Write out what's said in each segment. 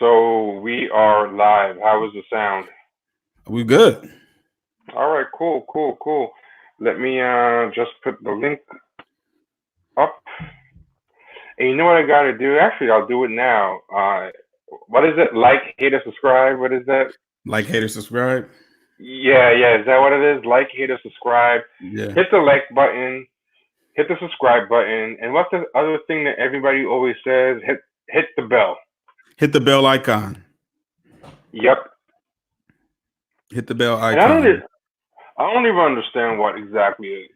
So we are live. How is the sound? We good. All right, cool, cool, cool. Let me just put the link up. And you know what I gotta do? Actually, I'll do it now. What is it? Like, hate, or subscribe? What is that? Like, hate, or subscribe. Yeah, yeah. Is that what it is? Like, hate, or subscribe. Yeah. Hit the like button. Hit the subscribe button. And what's the other thing that everybody always says? Hit the bell. Hit the bell icon. Yep. Hit the bell And icon. I don't even understand what exactly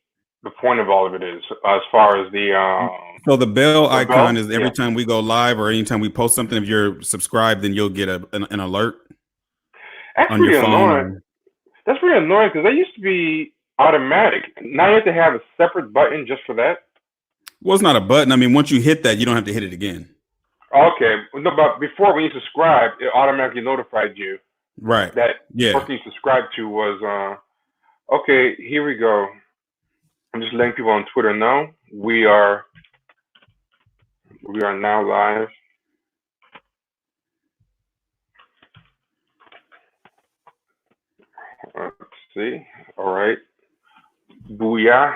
the point of all of it is, as far as So the bell the icon bell. is Yeah, every time we go live or anytime we post something. If you're subscribed, then you'll get an alert that's on your pretty phone. annoying. That's pretty annoying because that used to be automatic. Now you have to have a separate button just for that. Well, it's not a button. I mean, once you hit that, you don't have to hit it again. Okay, no, but before when you subscribe, it automatically notified you Right. that the Yeah. person you subscribed to was okay. Here we go. I'm just letting people on Twitter know we are now live. Let's see. All right. Booyah.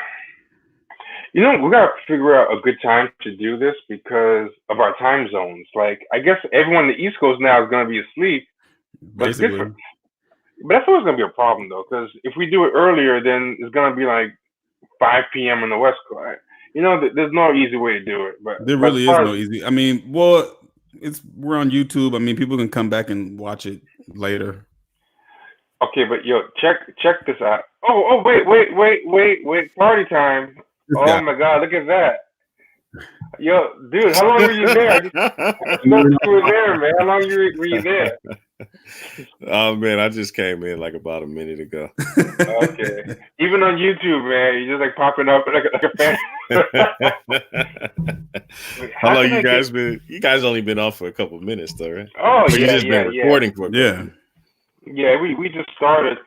We gotta figure out a good time to do this because of our time zones. Like, I guess everyone in the East Coast now is gonna be asleep, but it's Basically. different. But that's always gonna be a problem though, because if we do it earlier, then it's gonna be like 5 p.m. on the West Coast. There's no easy way to do it. There But as really is far no as easy. I mean, well, we're on YouTube. I mean, people can come back and watch it later. okay, but yo, check this out. Oh, wait, party time. This Oh guy. my God, look at that. Yo, dude, how long were you there? I just noticed you were there, man. How long were you there? Oh man, I just came in like about a minute ago. Okay. Even on YouTube, man, you're just like popping up like a fan. Wait, How long can you I guys been? You guys only been off for a couple minutes though, right? Oh Or you yeah, just yeah, been yeah, recording for a couple Yeah. minutes? yeah. We just started.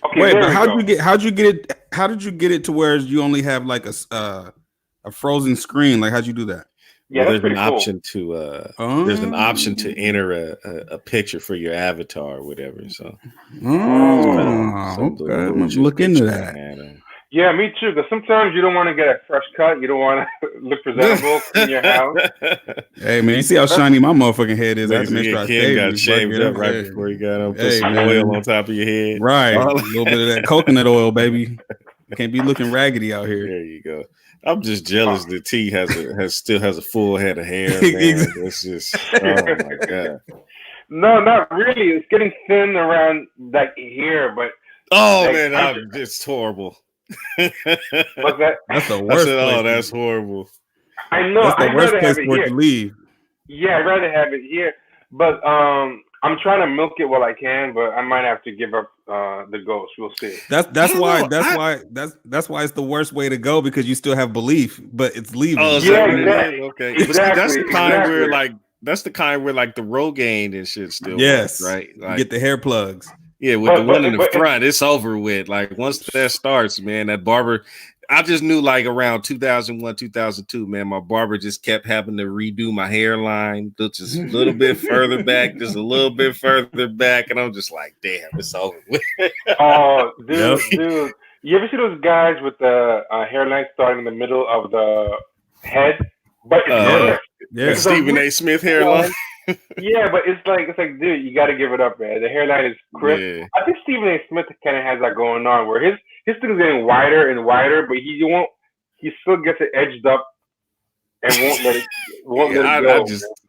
Okay, Wait, there but we how'd go. you get it? How did you get it to where you only have like a frozen screen? Like, how'd you do that? Yeah, Well, that's pretty cool. there's an option to enter a picture for your avatar or whatever. So Oh, okay. I'm gonna look into that. Yeah, me too. Because sometimes you don't want to get a fresh cut. You don't want to look presentable in your house. Hey man, you see how shiny my motherfucking head is? I have to make sure I Ken shave got before I shaved get up in. right Hey. before you got on. Put Hey, some man. oil on top of your head. Right, a little bit of that coconut oil, baby. Can't be looking raggedy out here. There you go. I'm just jealous that T still has a full head of hair, man. It's just, oh my God. No, not really. It's getting thin around like here, but man, it's horrible. What's that? That's the worst. That's horrible. I know. That's the I'd worst rather place have it for it here. to leave. Yeah, I'd rather have it here. But I'm trying to milk it while I can, but I might have to give up the ghost. We'll see. That's why it's the worst way to go, because you still have belief, but it's leaving. Oh, Yeah, exactly. Okay. Exactly. That's the kind where the Rogaine and shit still yes, works, right? Like, you get the hair plugs. Yeah, with the one in the front, it's over with. Like, once that starts, man, that barber, I just knew like around 2001, 2002, man, my barber just kept having to redo my hairline just a little bit further back, just a little bit further back. And I'm just like, damn, it's over with. Oh, dude. You ever see those guys with the hairline starting in the middle of the head? But it's Stephen A. Smith hairline. Yeah, but it's like, dude, you got to give it up, man. The hairline is crisp. Yeah. I think Stephen A. Smith kind of has that going on, where his thing's getting wider and wider, but he still gets it edged up and won't let it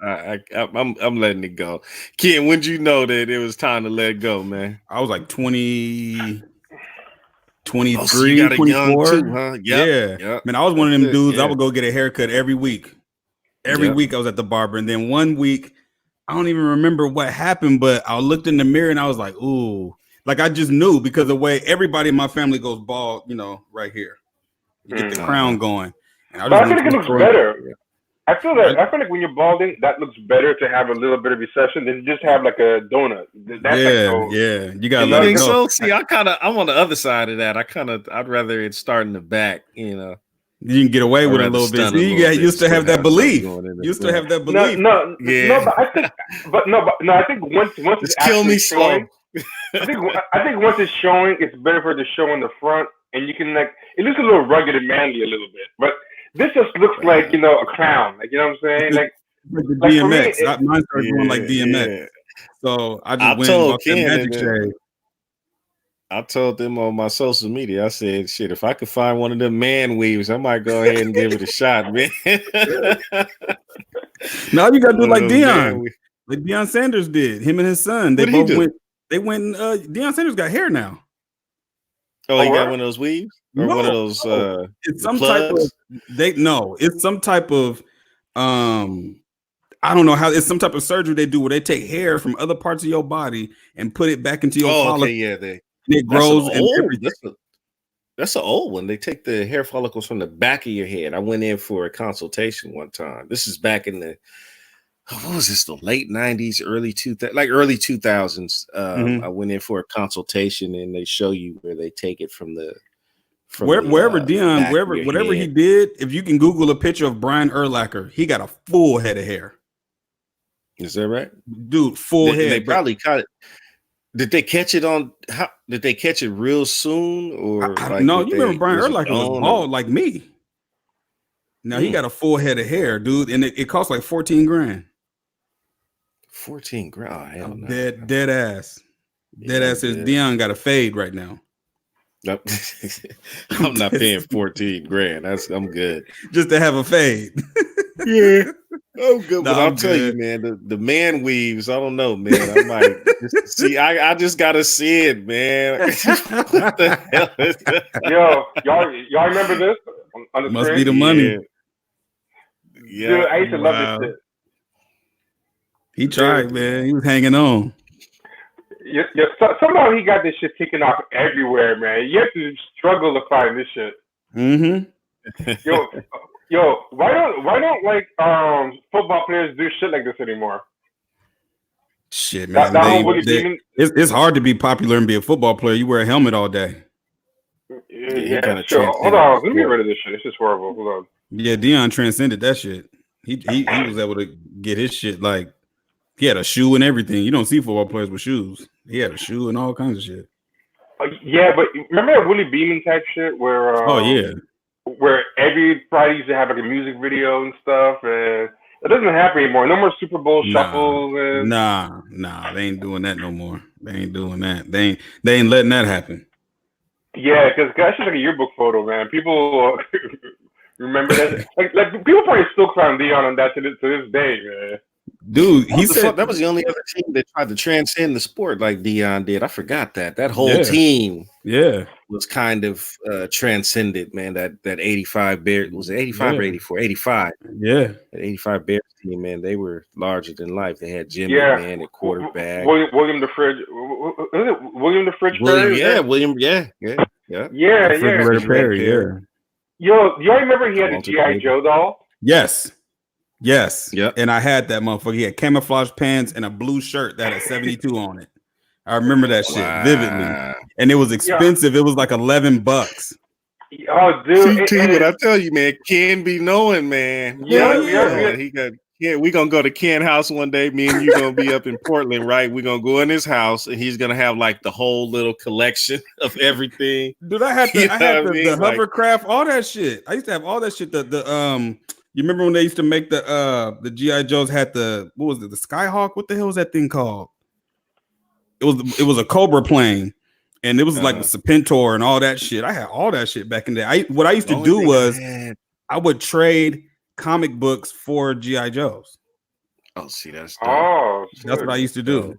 go. I'm letting it go. Ken, when did you know that it was time to let it go, man? I was like 20. 23, so you got 24. Too, huh? Yep. Man, I was one of them dudes. I would go get a haircut every week. Every week I was at the barber, and then one week, I don't even remember what happened, but I looked in the mirror and I was like, ooh. Like, I just knew, because the way everybody in my family goes bald, right here. You get the crown going. And I think it looks better. I feel like when you're balding, that looks better to have a little bit of recession than just have like a donut. Yeah. You gotta let it go. So, see, I'm on the other side of that. I'd rather it start in the back, You can get away with it a little bit. See, you used to have that belief. Used to have that belief. No, but I think, I think once it's actually showing, I think once it's showing, it's better for it to show in the front, and you can it looks a little rugged and manly a little bit. But this just looks like a clown. Like, you know what I'm saying? Like the DMX. Mine started going like DMX. Yeah. So I just went and bought that Magic Shade. I told them on my social media, I said, shit, if I could find one of them man weaves, I might go ahead and give it a shot, man. Now you got to do like Deion. Like Deion Sanders did. Him and his son. They both went. They went Deion Sanders got hair now. Oh, he got one of those weaves? Or one of those it's some plugs? It's some type of I don't know how. It's some type of surgery they do where they take hair from other parts of your body and put it back into your follicle. Okay, yeah, it grows and everything. That's an old one. They take the hair follicles from the back of your head. I went in for a consultation one time. This is back in the what was this? The late 90s, early 2000s. I went in for a consultation, and they show you where they take it from the wherever Deion, whatever he did. If you can Google a picture of Brian Urlacher, he got a full head of hair. Is that right, dude? Full head. They probably caught it. Did they catch it on? Did they catch it real soon? Or no? You remember Brian Urlacher was bald like me. Now he got a full head of hair, dude, and it cost like $14,000. $14,000. Oh, hell no. Dead ass. Dead ass says Deion got a fade right now. Nope. I'm not paying $14,000. I'm good. Just to have a fade. Yeah. Oh, good. But I'll tell you, man, the man weaves. I don't know, man. I might see. I just gotta see it, man. What the hell is that? Yo, y'all remember this? On the Must screen? Be the money. Yeah. Dude, I used to love this shit. He tried, man. He was hanging on. Yeah, somehow he got this shit taken off everywhere, man. You have to struggle to find this shit. Mm-hmm. Yo, why don't like football players do shit like this anymore? Shit, man. It's hard to be popular and be a football player. You wear a helmet all day. Yeah, sure. Hold on, let me get rid of this shit. It's just horrible. Hold on. Yeah, Deion transcended that shit. He was able to get his shit like he had a shoe and everything. You don't see football players with shoes. He had a shoe and all kinds of shit. Yeah, but remember that Willie Beeman type shit where where every Friday used to have like a music video and stuff, and it doesn't happen anymore. No more Super Bowl shuffles. And nah, they ain't doing that no more. They ain't doing that. They ain't letting that happen. Yeah, because that's just like a yearbook photo, man. People remember that. like people probably still clown Deion on that to this day, man. Dude, he said that was the only other team that tried to transcend the sport like Deion did. I forgot that whole team. Yeah, was kind of transcended, man. That 85 Bears, was it 85 or 84? 85. Yeah. That 85 Bears team, man, they were larger than life. They had Jimmy, man, at quarterback. William the Fridge. Was it William the Fridge? William, yeah. Perry, yeah. Yo, y'all remember he had a G.I. Joe doll? Yes. Yeah. And I had that motherfucker. He had camouflage pants and a blue shirt that had 72 on it. I remember that shit vividly. And it was expensive. Yeah. It was like $11. Oh, dude. See, what I tell you, man, Ken be knowing, man. Yeah. He got. Yeah, we're gonna go to Ken house one day. Me and you gonna be up in Portland, right? We're gonna go in his house and he's gonna have like the whole little collection of everything. Dude, I had the hovercraft, all that shit. I used to have all that shit. You remember when they used to make the G.I. Joes had the the Skyhawk? What the hell was that thing called? It was a Cobra plane, and it was like the Serpentor and all that shit. I had all that shit back in the day. What I used to do was I would trade comic books for G.I. Joes. Oh, see, that's what I used to do.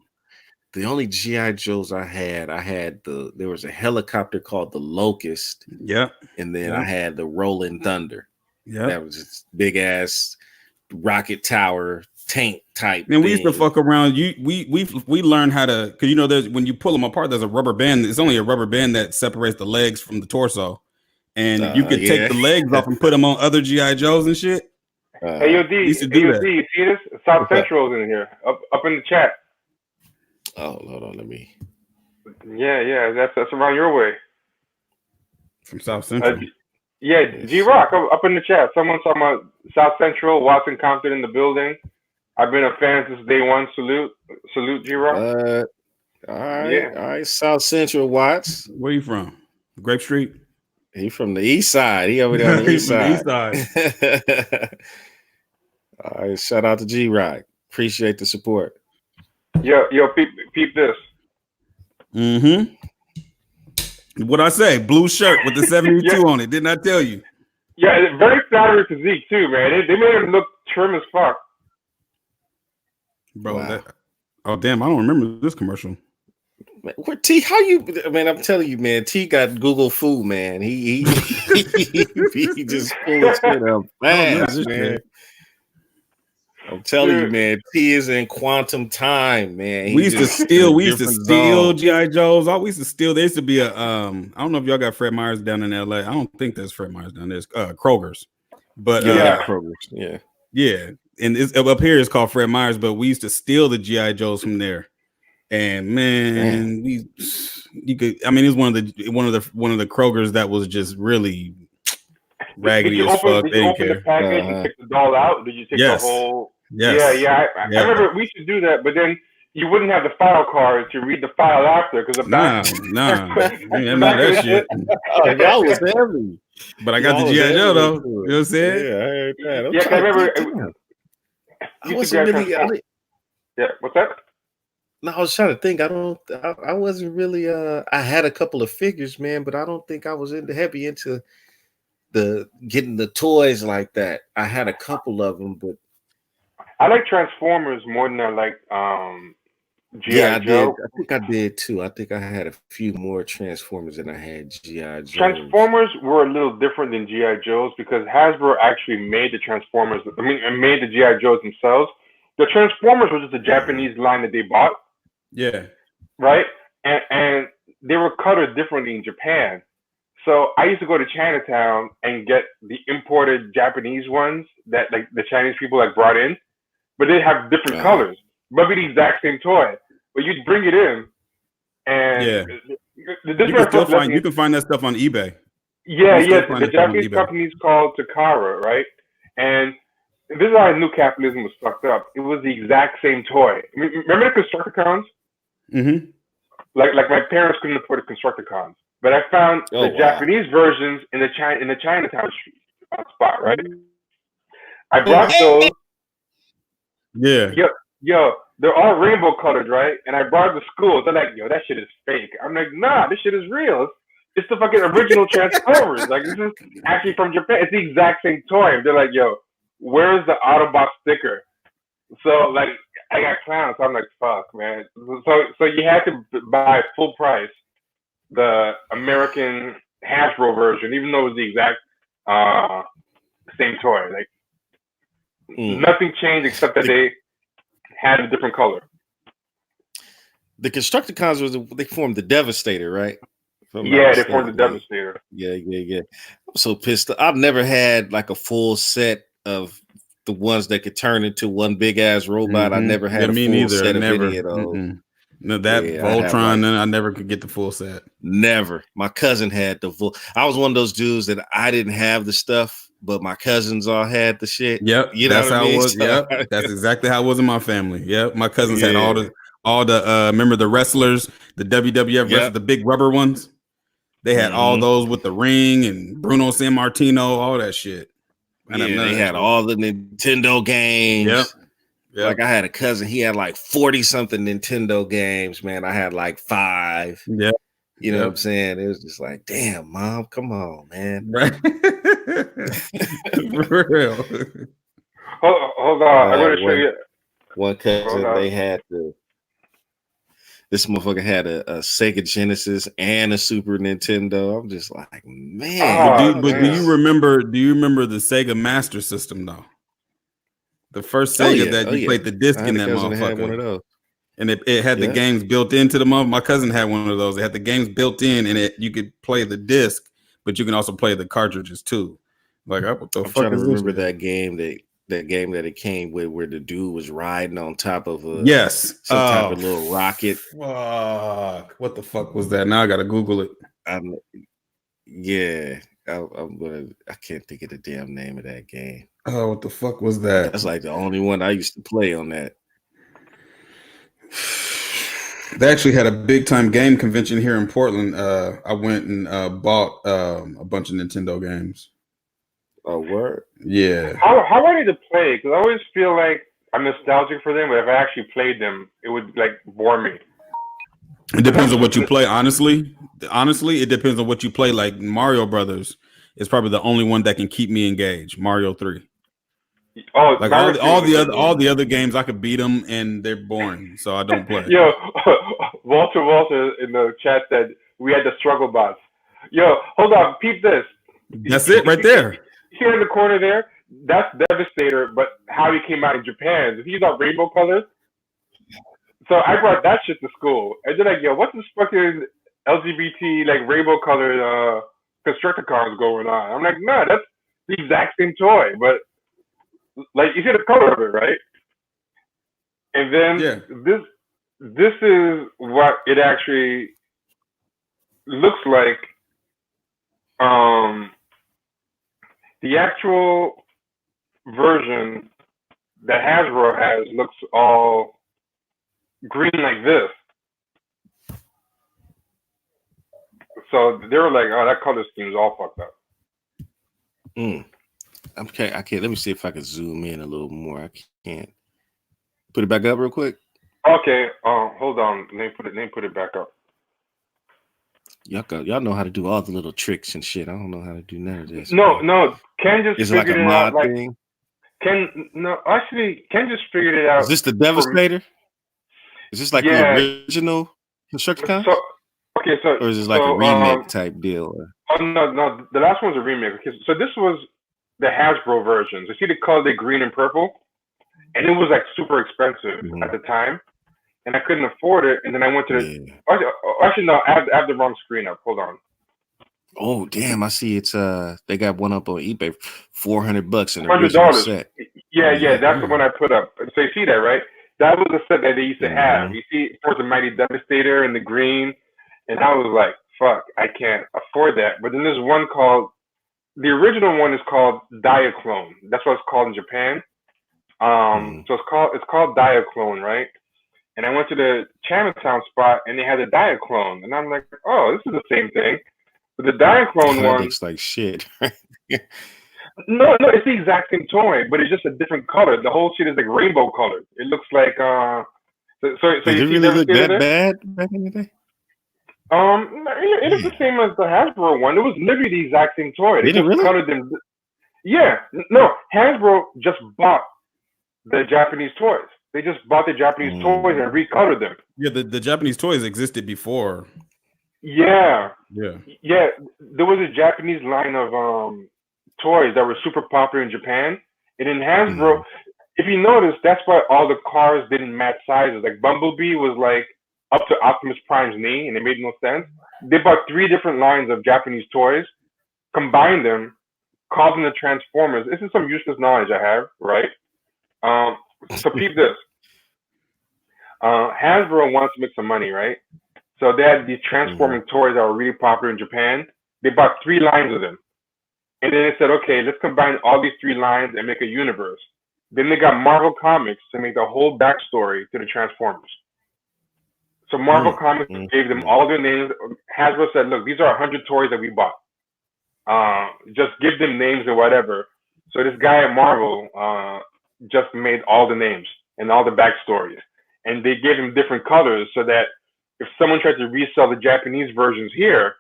The only G.I. Joes I had there was a helicopter called the Locust. Yep. And then I had the Rolling Thunder. Yeah. That was this big ass rocket tower tank type. And we used to fuck around. We learned how to, because there's when you pull them apart, there's a rubber band. It's only a rubber band that separates the legs from the torso. And you could take the legs off and put them on other G.I. Joes and shit. Hey, yo, D, you see this? South Central is in here, up in the chat. Oh, hold on, let me. Yeah, that's around your way. From South Central. Yeah, G Rock up in the chat. Someone's talking about South Central, Watson Compton in the building. I've been a fan since day one. Salute, G Rock. All right. South Central Watts. Where you from? Grape Street. He from the east side. He over there on the east side. All right, shout out to G Rock. Appreciate the support. Yo, peep this. Mm-hmm. What I say? Blue shirt with the 72 on it. Didn't I tell you? Yeah, very flattering physique too, man. They made him look trim as fuck. Bro, wow. Oh damn, I don't remember this commercial. Man, where T? How you? Man, I'm telling you, man. T got Google food, man. He just pulls shit up fast, man. I'm telling you, man. T is in quantum time, man. We used to steal GI Joes. We used to steal. There used to be a I don't know if y'all got Fred Meyer's down in LA. I don't think there's Fred Meyer's down there. Kroger's, but Kroger's, yeah. And it's, up here it's called Fred Meyer's, but we used to steal the GI Joes from there. And man, you could. I mean, it's one of the Krogers that was just really raggedy as fuck. Did you open the package and take the doll out? Did you take the whole? Yes. Yeah. I remember we should do that, but then you wouldn't have the file card to read the file after because of nah, that shit. Oh, y'all was heavy. But I got the GI Joe though. You know what I'm saying? Yeah, I heard that. Yeah, I remember. I wasn't really. Yeah, what's that? No, I was trying to think. I wasn't really. I had a couple of figures, man, but I don't think I was heavy into the getting the toys like that. I had a couple of them, but I like Transformers more than I like G.I. Joe. I think I did too. I think I had a few more Transformers than I had G.I. Joe. Transformers were a little different than G.I. Joes because Hasbro actually made the Transformers. And made the G.I. Joes themselves. The Transformers was just a Japanese line that they bought. Yeah. Right? And they were colored differently in Japan. So I used to go to Chinatown and get the imported Japanese ones that like the Chinese people like brought in, but they have different colors, but be the exact same toy. But you'd bring it in, and you can find that stuff on eBay. Yeah. The Japanese company is called Takara, right? And this is how I knew capitalism was fucked up. It was the exact same toy. Remember the Constructicons? Mm-hmm. Like my parents couldn't afford the Constructicons. But I found the Japanese versions in the Chinatown spot, right? I brought those. Yeah. Yo, they're all rainbow colored, right? And I brought the school. They're like, yo, that shit is fake. I'm like, nah, this shit is real. It's the fucking original Transformers. Like, this is actually from Japan. It's the exact same toy. And they're like, yo, where's the Autobox sticker? So, like, I got clowns. So I'm like, fuck, man. So you had to buy full price the American Hasbro version, even though it was the exact same toy. Like nothing changed except that they had a different color. The Constructicons they formed the Devastator, right? They formed the Devastator. Yeah. I'm so pissed. I've never had like a full set of the ones that could turn into one big ass robot. I never had a full set of any of those. No, that Voltron, I never could get the full set. Never. My cousin had the full. I was one of those dudes that I didn't have the stuff, but my cousins all had the shit. Yep, that's how it was. Yep, that's exactly how it was in my family. Yep, my cousins had all the. Remember the wrestlers, the WWF wrestlers, the big rubber ones. They had all those with the ring and Bruno Sammartino, all that shit. They had all the Nintendo games. Yep. Like I had a cousin, he had like 40 something Nintendo games, man. I had like 5. Yeah. You know what I'm saying? It was just like, damn, mom, come on, man. Right. For real. Hold on. I'm gonna show you. One cousin, they had this motherfucker had a Sega Genesis and a Super Nintendo. I'm just like, man. But do you remember the Sega Master System though? The first Sega that you played the disc in that motherfucker. Had one of those. And it had the games built into the motherfucker. My cousin had one of those. It had the games built in, and you could play the disc, but you can also play the cartridges too. Like, what the fuck? I'm trying to remember that game that it came with, where the dude was riding on top of some type of little rocket. Fuck! What the fuck was that? Now I gotta Google it. I can't think of the damn name of that game. Oh, what the fuck was that? That's like the only one I used to play on that. They actually had a big time game convention here in Portland. I went and bought a bunch of Nintendo games. Oh, word? Yeah. How are they to play? Because I always feel like I'm nostalgic for them, but if I actually played them, it would like bore me. It depends on what you play. Honestly, it depends on what you play. Like Mario Brothers is probably the only one that can keep me engaged. Mario 3. Oh, like all the other games, I could beat them and they're boring, so I don't play. Yo, Walter in the chat said we had the struggle bots. Yo, hold on, peep this. That's it right there. Here in the corner there, that's Devastator, but how he came out in Japan. He's got rainbow colors. So I brought that shit to school. And they're like, yo, what's this fucking LGBT, like, rainbow colored Constructicons going on? I'm like, no, that's the exact same toy, but, like, you see the color of it, right? And then this is what it actually looks like. The actual version that Hasbro has looks all green like this. So they were like, oh, that color scheme is all fucked up. Okay, I can't. Let me see if I can zoom in a little more. I can't. Put it back up real quick. Okay, hold on. Let me put it back up. Y'all know how to do all the little tricks and shit. I don't know how to do none of this. No. Ken just figured it out. Like, thing? Ken just figured it out. Is this the Devastator? Is this like the original Constructicons? Or is this like a remake type deal? Oh no, the last one's a remake. Okay, so this was the Hasbro versions. You see the color, the green and purple, and it was like super expensive at the time, and I couldn't afford it. And then I went to the actually no, I have the wrong screen up. Hold on. Oh damn! I see it's they got one up on eBay, $400 in the original set. Yeah, that's the one I put up. So you see that, right? That was the set that they used to have. You see, Force the Mighty Devastator in the green, and I was like, "Fuck, I can't afford that." But then there's one called the original one is called Diaclone. That's what it's called in Japan. So it's called Diaclone, right? And I went to the Chinatown spot, and they had a Diaclone, and I'm like, "Oh, this is the same thing." But the Diaclone one looks like shit. No, it's the exact same toy, but it's just a different color. The whole shit is like rainbow colored. It looks like So did it really look that bad back in the day? It is the same as the Hasbro one. It was literally the exact same toy. They just colored them. Yeah, no, Hasbro just bought the Japanese toys. They just bought the Japanese toys and recolored them. Yeah, the Japanese toys existed before. Yeah. There was a Japanese line of toys that were super popular in Japan, and in Hasbro, if you notice, that's why all the cars didn't match sizes. Like Bumblebee was like up to Optimus Prime's knee, and it made no sense. They bought 3 different lines of Japanese toys, combined them, called them the Transformers. This is some useless knowledge I have, right? So peep this. Hasbro wants to make some money, right? So they had these transforming toys that were really popular in Japan. They bought 3 lines of them. And then they said, okay, let's combine all these 3 lines and make a universe. Then they got Marvel Comics to make the whole backstory to the Transformers. So Marvel Comics gave them all their names. Hasbro said, look, these are 100 toys that we bought. Just give them names or whatever. So this guy at Marvel just made all the names and all the backstories. And they gave him different colors so that if someone tried to resell the Japanese versions here,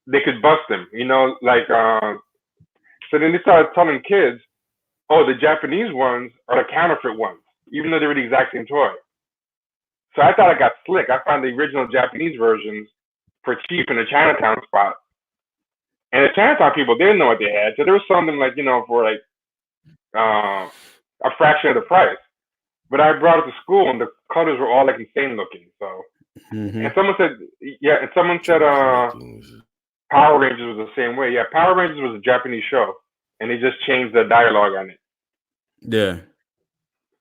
they could bust them. You know, like, so then they started telling kids, oh, the Japanese ones are the counterfeit ones, even though they were the exact same toy. So I thought I got slick. I found the original Japanese versions for cheap in the Chinatown spot. And the Chinatown people, they didn't know what they had. So there was something like, you know, for like a fraction of the price. But I brought it to school and the colors were all like insane looking. So, and someone said, Power Rangers was the same way. Yeah, Power Rangers was a Japanese show, and they just changed the dialogue on it. Yeah.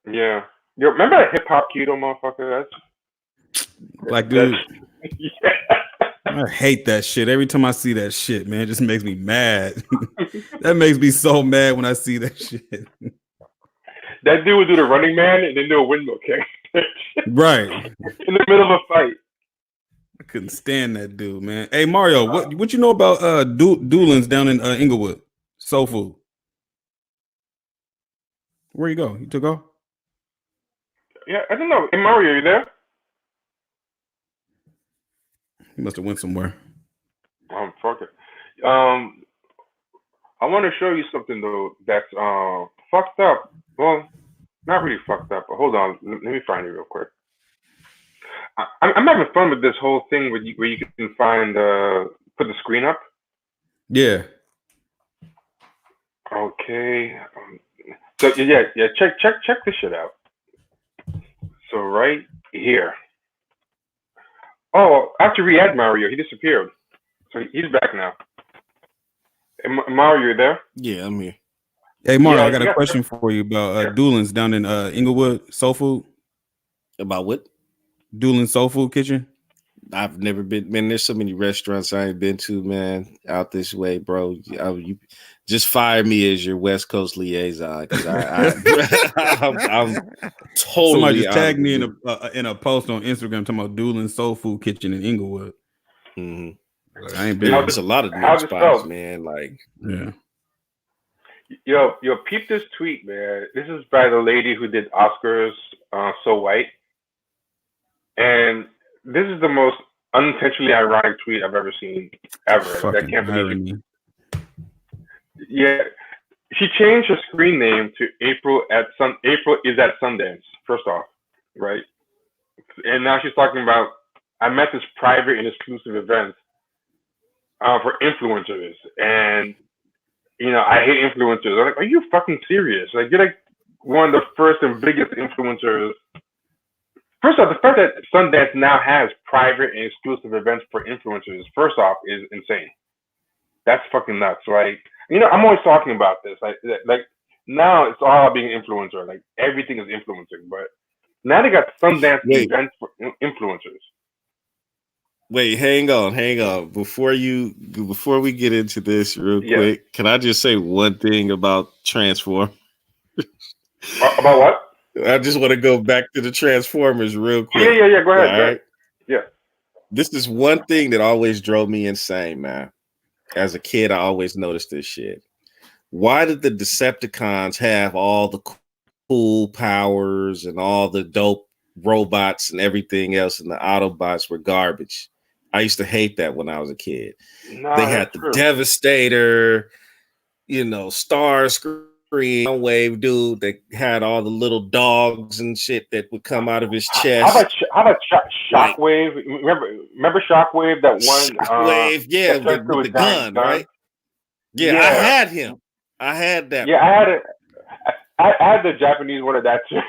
You remember that hip hop keto motherfucker? Black dude. Yeah. I hate that shit. Every time I see that shit, man, it just makes me mad. That makes me so mad when I see that shit. That dude would do the running man and then do a windmill kick. Right. In the middle of a fight. I couldn't stand that dude, man. Hey Mario, what you know about Doolins down in Inglewood? Soul Food. Where you go? You took off? Yeah, I don't know. Hey Mario, are you there? He must have went somewhere. Fuck it. I want to show you something though that's fucked up. Well, not really fucked up, but hold on. Let me find it real quick. I'm having fun with this whole thing where you can find put the screen up. Yeah. Okay. So yeah. Check this shit out. So right here. Oh, I have to re-add Mario. He disappeared. So he's back now. Hey, Mario, you there? Yeah, I'm here. Hey Mario, I got a question for you about Doolins down in Inglewood Soul Food. About what? Doolin Soul Food Kitchen. I've never been. Man, there's so many restaurants I ain't been to, man, out this way, bro. You just fire me as your West Coast liaison because I'm totally. Somebody just tagged me in a post on Instagram talking about Doolin Soul Food Kitchen in Inglewood. Mm-hmm. Like, I ain't been. There's a lot of new spots, man. Like, yeah. Yo, peep this tweet, man. This is by the lady who did Oscars So White. And this is the most unintentionally ironic tweet I've ever seen, ever. Fucking I can't believe irony. it. Yeah. She changed her screen name to April is at Sundance, first off, right? And now she's talking about, I'm at this private and exclusive event for influencers. And, I hate influencers. I'm like, are you fucking serious? Like, you're like one of the first and biggest influencers. First off, the fact that Sundance now has private and exclusive events for influencers, first off, is insane. That's fucking nuts. Like, I'm always talking about this. Like now it's all being an influencer. Like everything is influencing. But now they got Sundance events for influencers. Wait, hang on. Before we get into this real quick, can I just say one thing about Transform? About what? I just want to go back to the Transformers real quick. Yeah. Go ahead. All right. Yeah. This is one thing that always drove me insane, man. As a kid, I always noticed this shit. Why did the Decepticons have all the cool powers and all the dope robots and everything else, and the Autobots were garbage? I used to hate that when I was a kid. They had the Devastator, Starscream, Wave dude that had all the little dogs and shit that would come out of his chest. How about Shockwave? Remember Shockwave? That one. Shockwave, with the gun, right? Yeah, I had him. I had that. Yeah, I had it. I had the Japanese one of that too.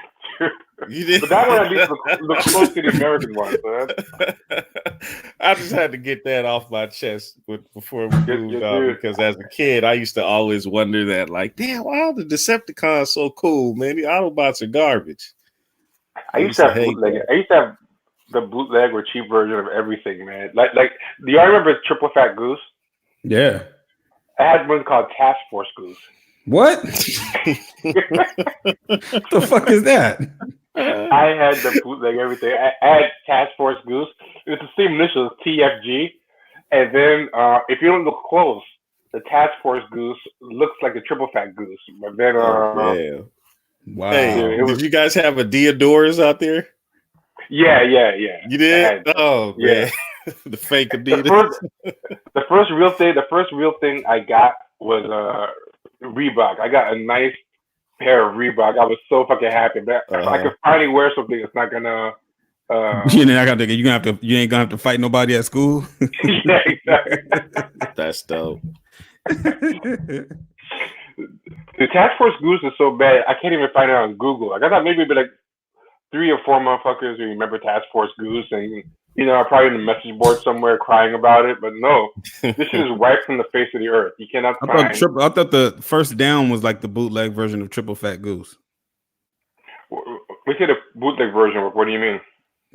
You did, but that one at least looks close to the American one. So I just had to get that off my chest before we moved on, because as a kid, I used to always wonder that, like, damn, why are the Decepticons so cool, man? The Autobots are garbage. I used to have bootleg. I used to have the bootleg or cheap version of everything, man. Like, do y'all remember Triple Fat Goose? Yeah. I had one called Task Force Goose. What? The fuck is that? I had the bootleg everything. I had Task Force Goose. It was the same initials, TFG. And then if you don't look close, the Task Force Goose looks like a Triple Fat Goose. But then, wow. Hey, did you guys have a Adidas out there? Yeah. You did? Oh, yeah. Man. The fake Adidas. The first real thing I got was Reebok. I got a nice pair of Reebok. I was so fucking happy that I could finally wear something that's not gonna. You ain't gonna have to fight nobody at school. Yeah, exactly. That's dope. The Task Force Goose is so bad, I can't even find it on Google. Like, I thought maybe it'd be like 3 or 4 motherfuckers who remember Task Force Goose, and probably in the message board somewhere crying about it. But no, this shit is wiped from the face of the earth. You cannot find. I thought the First Down was like the bootleg version of Triple Fat Goose. We said a bootleg version. What do you mean?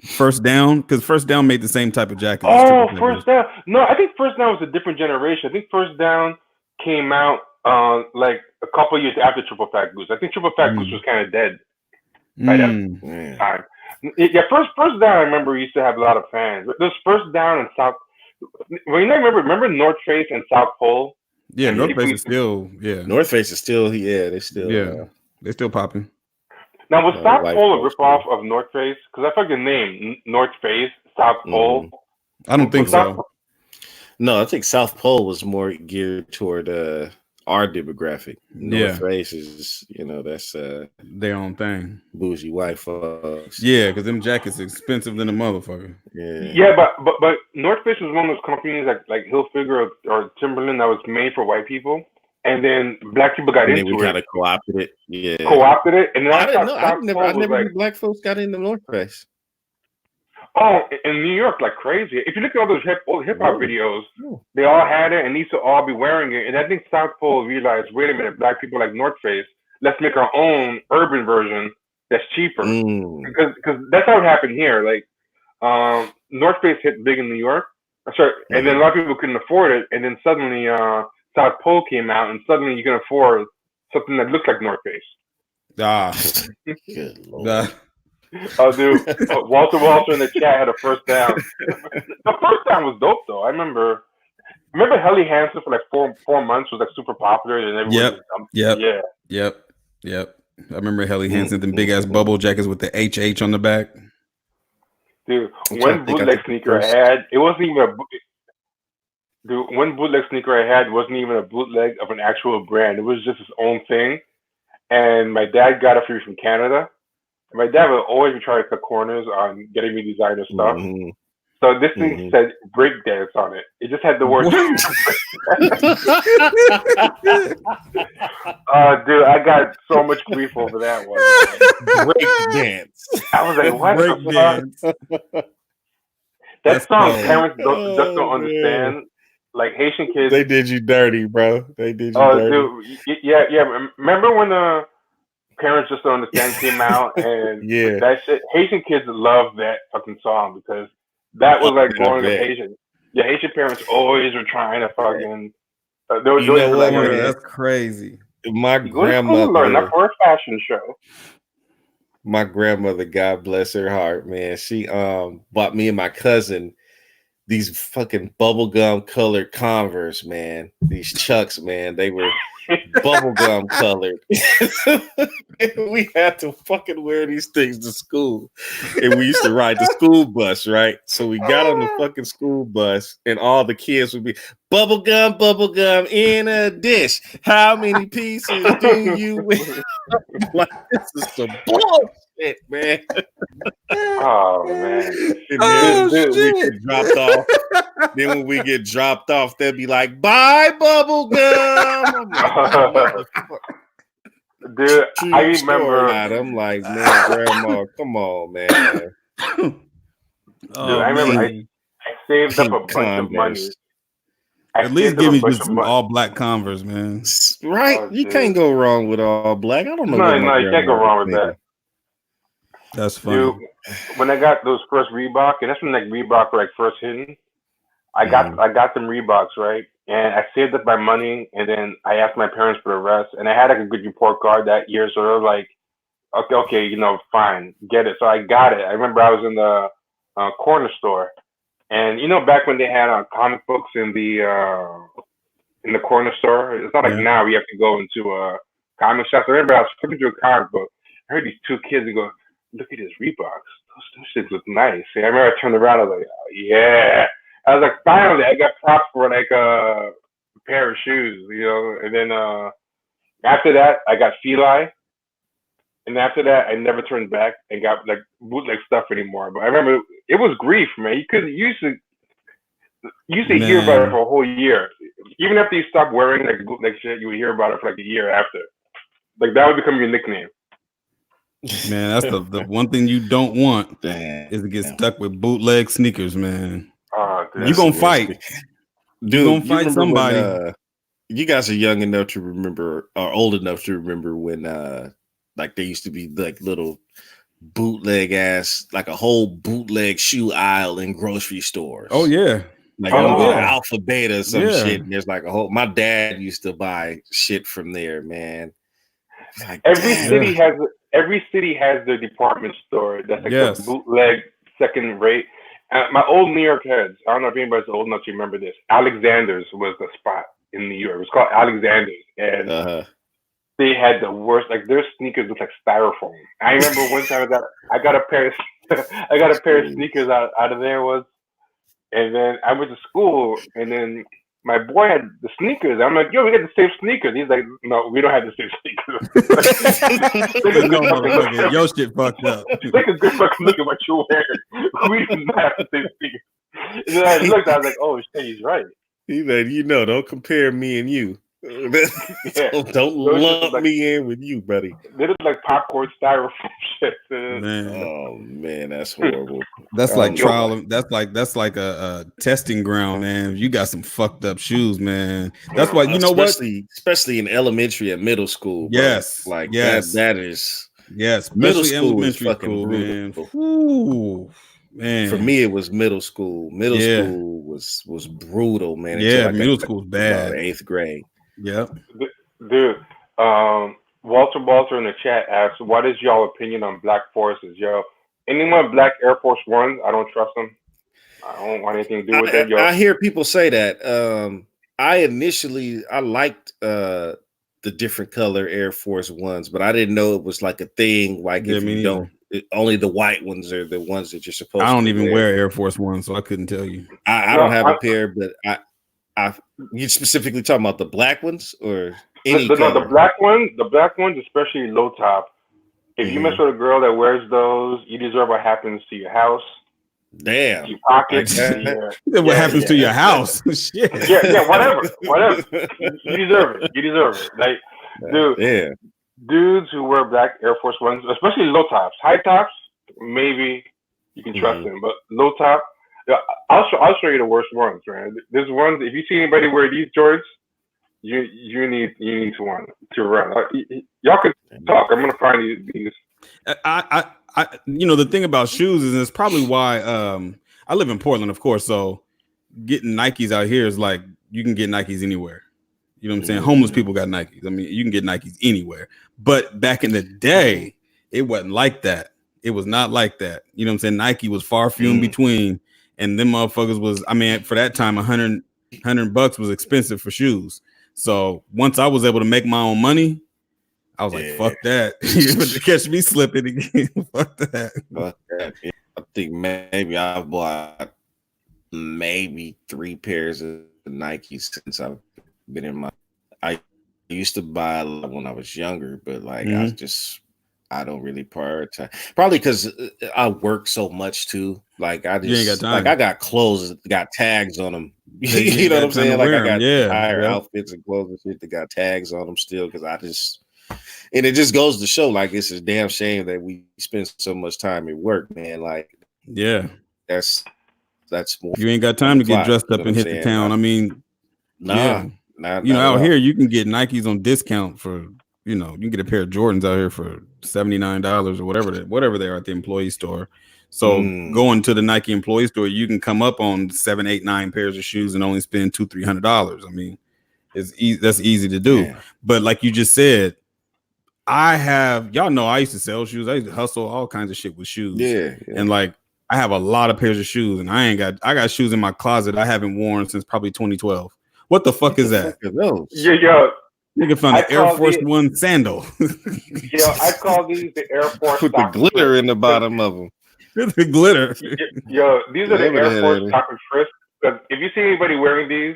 First Down, because First Down made the same type of jacket. Oh, First Down. No, I think First Down was a different generation. I think First Down came out like a couple years after Triple Fat Goose. I think Triple Fat Goose was kind of dead by that time. Yeah, first Down. I remember used to have a lot of fans. There's First Down and South. Well, you know, remember North Face and South Pole. Yeah, North Face is still. Yeah, North Face is still. Yeah, they're still. Yeah, they're still popping. Now, was South Pole a ripoff of North Face? Because I forget the name, North Face, South Pole. I don't think so. No, I think South Pole was more geared toward our demographic. North Face is, that's their own thing. Bougie white folks. Yeah, because them jackets are expensive than a motherfucker. Yeah, but North Face was one of those companies like Hilfiger or Timberland that was made for white people. And then black people got into it. We kind of co-opted it. Yeah. Co-opted it. And then I never knew black folks got into North Face. Oh, in New York, like crazy. If you look at all those old hip hop videos, they all had it and used to all be wearing it. And I think South Pole realized, wait a minute, black people like North Face, let's make our own urban version that's cheaper. Because that's how it happened here. Like, North Face hit big in New York. And then a lot of people couldn't afford it. And then suddenly, South Pole came out, and suddenly you can afford something that looks like North Face. Good Lord. Oh, dude, Walter in the chat had a First Down. The First Down was dope, though. I remember Helly Hansen for like four months was like super popular, and everyone Yep. I remember Helly Hansen, them big ass bubble jackets with the HH on the back. Dude, when bootleg sneaker I had, it wasn't even a. Dude, one bootleg sneaker I had wasn't even a bootleg of an actual brand. It was just its own thing. And my dad got it for me from Canada. And my dad would always be trying to cut corners on getting me designer stuff. So this thing said breakdance on it. It just had the word. Dude, I got so much grief over that one. Breakdance. I was like, what the fuck? That song, parents just don't understand. Like Haitian kids, they did you dirty, bro. They did you dirty. Dude, yeah. Remember when the Parents Just Don't Understand came out, and that shit? Haitian kids love that fucking song because that was like growing up Haitian. Yeah, Haitian parents always were trying to fucking. That's crazy. My grandmother, not for a fashion show. My grandmother, God bless her heart, man. She bought me and my cousin these fucking bubblegum colored Converse, man. These Chucks, man. They were bubblegum colored. We had to fucking wear these things to school. And we used to ride the school bus, right? So we got on the fucking school bus and all the kids would be bubblegum in a dish. How many pieces do you wear? Like, this is some bullshit, man. Oh, man. And then we get dropped off. Then when we get dropped off, they'll be like, bye, bubblegum. Dude, I remember. I'm like, man, grandma, come on, man. Dude, I remember I saved up a bunch of money. At least give me just some all black Converse, man. Right? Oh, you can't go wrong with all black. I don't know. No, you can't go wrong with that. That's funny. Dude, when I got those first Reebok, and that's when like Reebok were like first hitting, I got them Reeboks, right? And I saved up my money, and then I asked my parents for the rest. And I had like a good report card that year, so they were like, okay, fine, get it. So I got it. I remember I was in the corner store, and back when they had comic books in the corner store, it's not like now you have to go into a comic shop. I remember I was flipping through a comic book. I heard these two kids go, look at his Reeboks. Those shit look nice. And I remember I turned around. I was like, oh, yeah. I was like, finally, I got props for like a pair of shoes, And then after that, I got Feli. And after that, I never turned back and got like bootleg stuff anymore. But I remember it was grief, man. You used to hear about it for a whole year. Even after you stopped wearing like bootleg shit, you would hear about it for like a year after. Like that would become your nickname. Man, that's the one thing you don't want is to get stuck with bootleg sneakers, man. You gonna fight. Dude, you gonna fight somebody. When, you guys are young enough to remember, or old enough to remember when like there used to be like little bootleg ass, like a whole bootleg shoe aisle in grocery stores. Oh yeah. Like Alpha Beta or some shit. And there's like a whole. My dad used to buy shit from there, man. Like, every city has their department store that's like a bootleg second rate. My old New York heads. I don't know if anybody's old enough to remember this. Alexander's was the spot in New York. It was called Alexander's, and they had the worst. Like their sneakers looked like styrofoam. I remember one time I got a pair of sneakers out of there once. And then I went to school, and then my boy had the sneakers. I'm like, yo, we got the same sneakers. He's like, no, we don't have the same sneakers. Yo, shit fucked up. Take a good fucking look at what you're wearing. We do not have the same sneakers. And then I looked, I was like, oh shit, he's right. He's like, don't compare me and you. Don't lump me in with you, buddy. They look like popcorn styrofoam shit. Man. Oh man, that's horrible. That's like trial. That's like a testing ground, man. You got some fucked up shoes, man. That's why especially in elementary and middle school. Bro. Yes, like yes. That is middle school is fucking brutal, man. Ooh. Man, for me it was middle school. Middle school was brutal, man. Middle school was bad. 8th grade. Yeah, dude. Walter in the chat asks, "What is y'all opinion on black forces, yo? Anyone black Air Force Ones? I don't trust them. I don't want anything to do with that, yo." I hear people say that. I liked the different color Air Force Ones, but I didn't know it was like a thing. Like if you don't, only the white ones are the ones that you're supposed to. I don't even wear Air Force Ones, so I couldn't tell you. I don't have a pair, but you specifically talking about the black ones or any color? The black ones, especially low top. If you mess with a girl that wears those, you deserve what happens to your house. Damn. Your pockets. What happens to your house? Shit. Yeah, whatever. You deserve it. Like, dude, dudes who wear black Air Force Ones, especially low tops. High tops, maybe you can trust them, but low top, I'll show you the worst ones, man. There's ones. If you see anybody wear these jorts, you need to run. Y'all can talk. I'm gonna find these. I the thing about shoes is it's probably why I live in Portland, of course. So getting Nikes out here is like you can get Nikes anywhere. You know what I'm saying? Homeless people got Nikes. I mean, you can get Nikes anywhere. But back in the day, it wasn't like that. It was not like that. You know what I'm saying? Nike was far few in between. And them motherfuckers was, I mean, for that time, $100 was expensive for shoes. So once I was able to make my own money, I was like, fuck that. You're going to catch me slipping again. Fuck that. Fuck that. I think maybe I've bought 3 pairs of Nikes since I've been in my. I used to buy a lot when I was younger, but like I don't really prioritize. Probably because I work so much too. Like I just ain't got time. Like I got clothes that got tags on them. You know what I'm saying? Like I got entire outfits and clothes and shit that got tags on them still because I just. And it just goes to show, like, it's a damn shame that we spend so much time at work, man. Like, that's more. You ain't got time to get dressed up and hit the town. I mean, out here you can get Nikes on discount for, you can get a pair of Jordans out here for $79 or whatever they are at the employee store. So going to the Nike employee store, you can come up on 7, 8, 9 pairs of shoes and only spend $200-$300. I mean, that's easy to do. Yeah. But like you just said, y'all know I used to sell shoes. I used to hustle all kinds of shit with shoes. Yeah. And like I have a lot of pairs of shoes, and I got shoes in my closet I haven't worn since probably 2012. What the fuck is that? Yeah. Nigga found an Air Force One sandal. I call these the Air Force with the glitter in the bottom of them. The glitter. These are the Air Force Stop and Frisk. Because if you see anybody wearing these,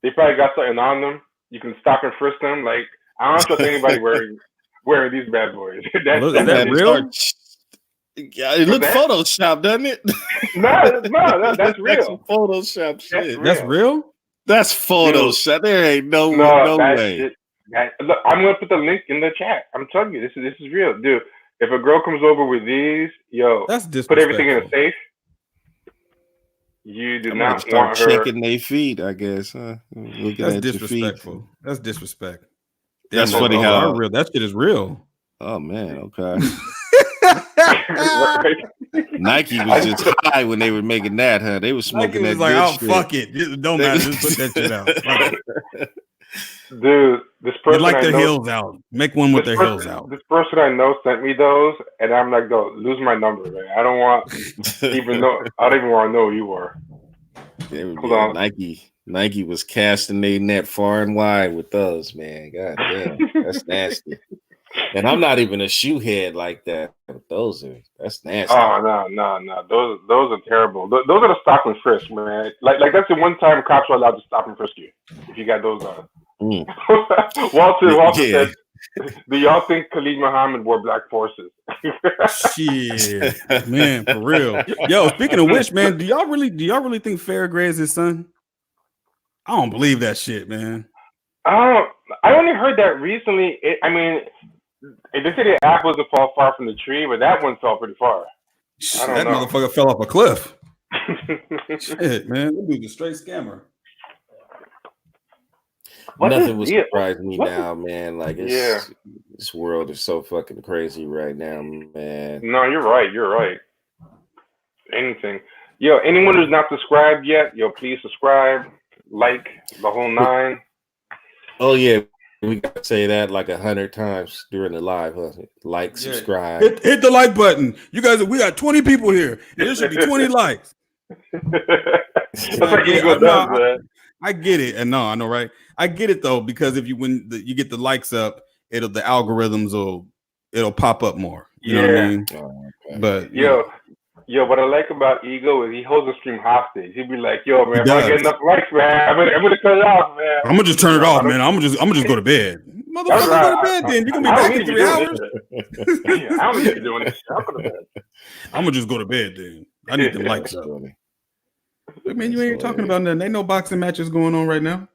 they probably got something on them. You can stop and frisk them. Like I don't trust anybody wearing these bad boys. Is that real? Yeah, it looks Photoshop, doesn't it? No, that's real. That's some Photoshop shit. That's real? That's Photoshop. There ain't no way. Look, I'm gonna put the link in the chat. I'm telling you, this is real, dude. If a girl comes over with these, that's put everything in a safe. You do not want her checking their feet, I guess. Huh? That's disrespectful. That's disrespect. That's funny how real that shit is real. Oh man, okay. Nike was just high when they were making that, huh? They were smoking Nike was that like, good oh, shit. fuck it. It don't matter. Just put that shit out. Dude, this person like I their know, heels out. Make one with their heels out. This person I know sent me those, and I'm like, "Go lose my number, man. I don't want even know. I don't even want to know who you are." Hold on. Nike was casting their net far and wide with those, man. God damn, that's nasty. And I'm not even a shoe head like that. That's nasty. Oh no. Those are terrible. Those are the stop and frisk, man. Like that's the one time cops are allowed to stop and frisk you if you got those on. Walter said, "Do y'all think Khalid Muhammad wore black forces?" Shit, man, for real. Yo, speaking of which, man, do y'all really think Farragher is his son? I don't believe that shit, man. I only heard that recently. They said the apple doesn't fall far from the tree, but that one fell pretty far. That motherfucker fell off a cliff. Shit, man, that dude's a straight scammer. Nothing would surprise me now, man. Like, this world is so fucking crazy right now, man. No, you're right. Anything. Yo, anyone who's not subscribed yet, please subscribe, like, the whole nine. Oh, yeah. We got to say that like 100 times during the live, huh? Like, subscribe. Hit the like button. You guys, we got 20 people here, and there should be 20 likes. That's what Ego does, man. I get it, and no, I know, right? I get it though, because if you you get the likes up, the algorithms it'll pop up more. You know what I mean? Oh, okay. But yo, what I like about Ego is he holds the stream hostage. He'll be like, "Yo, man, if I get enough likes, man, I'm gonna cut it off, man. I'm gonna just turn it off, man. I'm gonna just go to bed, motherfucker. Go to bed, then. You're gonna be back in 3 hours. I don't need to be doing this. I'm gonna bed. I'm gonna just go to bed, then. I need the likes up. I mean, you ain't talking about nothing. Ain't no boxing matches going on right now.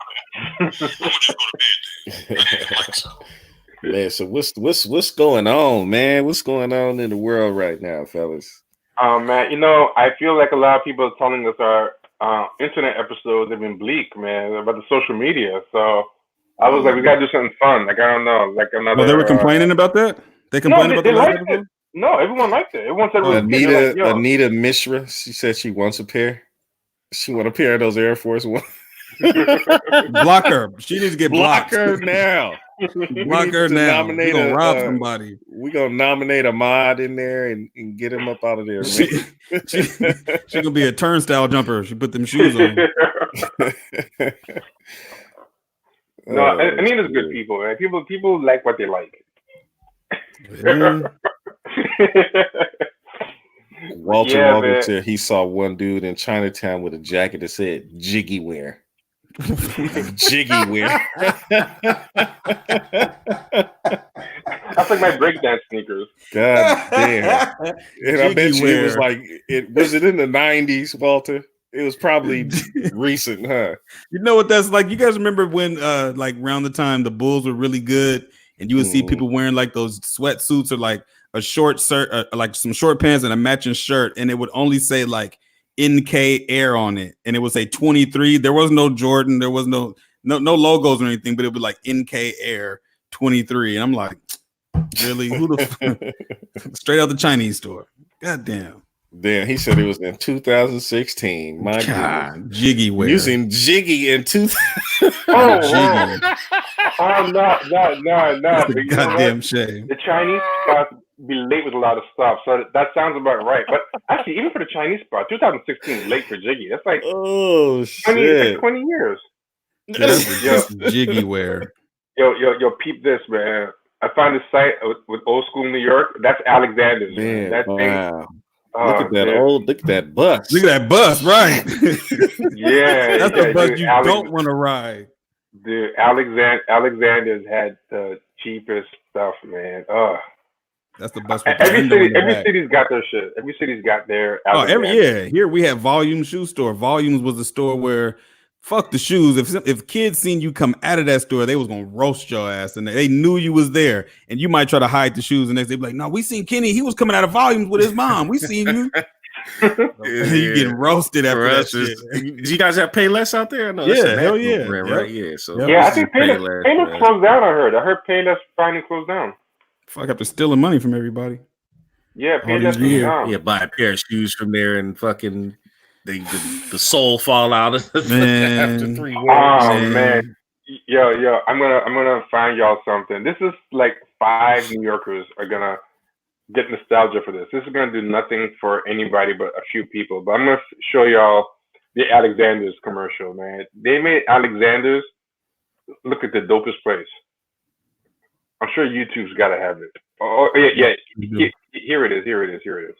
Man, so what's going on, man? What's going on in the world right now, fellas? Man, I feel like a lot of people are telling us our internet episodes have been bleak, man, about the social media. So I was like, we gotta do something fun. Like, I don't know, like another. Well, they were complaining about that. They complained about the last episode. No, everyone liked it. Everyone said it was Anita Mishra. She said she wants a pair. She want a pair of those Air Force One. Block her. She needs to get blocked. Block her now. Block her now. We're gonna rob somebody. We're gonna nominate a mod in there and get him up out of there. She gonna be a turnstile jumper. She put them shoes on. No, Anita's good people, man. People like what they like. Walter said he saw one dude in Chinatown with a jacket that said "Jiggy Wear." Jiggy Wear. That's like my breakdance sneakers. God damn! And I bet you it was like was it in the 90s, Walter? It was probably recent, huh? You know what that's like? You guys remember when like around the time the Bulls were really good, and you would see people wearing like those sweatsuits or like a short shirt, like some short pants and a matching shirt, and it would only say like NK Air on it, and it would say 23. There was no Jordan, there was no logos or anything, but it would be like NK Air 23, and I'm like, really? Who the straight out the Chinese store? God damn. Damn, he said it was in 2016. My God, Jiggy Wear. Using Jiggy in 2000. Oh, Jiggy. Oh, no. Goddamn shame. The Chinese spots be late with a lot of stuff, so that sounds about right. But actually, even for the Chinese spot, 2016 late for Jiggy. That's like 20 years. Jiggy Wear. Yo, peep this, man. I found this site with old school New York. That's Alexander's. Man, that wow. Look at that look at that bus. Look at that bus, right? That's the bus you don't want to ride. Dude, Alexander's had the cheapest stuff, man. That's the bus. Every city's got their shit. Every city's got their. Here we have Volume Shoe Store. Volumes was a store where fuck the shoes. If kids seen you come out of that store, they was gonna roast your ass, and they knew you was there. And you might try to hide the shoes, and they'd be like, "No, we seen Kenny. He was coming out of Volumes with his mom. We seen you." You getting roasted after that shit. Do you guys have Payless out there? No, hell yeah, brand, right? Yeah, so I think Payless closed down. I heard Payless finally closed down. Fuck, after stealing money from everybody. Yeah, all these years. Yeah, buy a pair of shoes from there and fucking the sole fall out after 3 wears. Oh man. Yo, I'm gonna find y'all something. This is like 5 New Yorkers are gonna get nostalgia for this. This is gonna do nothing for anybody but a few people. But I'm gonna show y'all the Alexander's commercial, man. They made Alexander's look at the dopest place. I'm sure YouTube's gotta have it. Oh yeah. Here it is.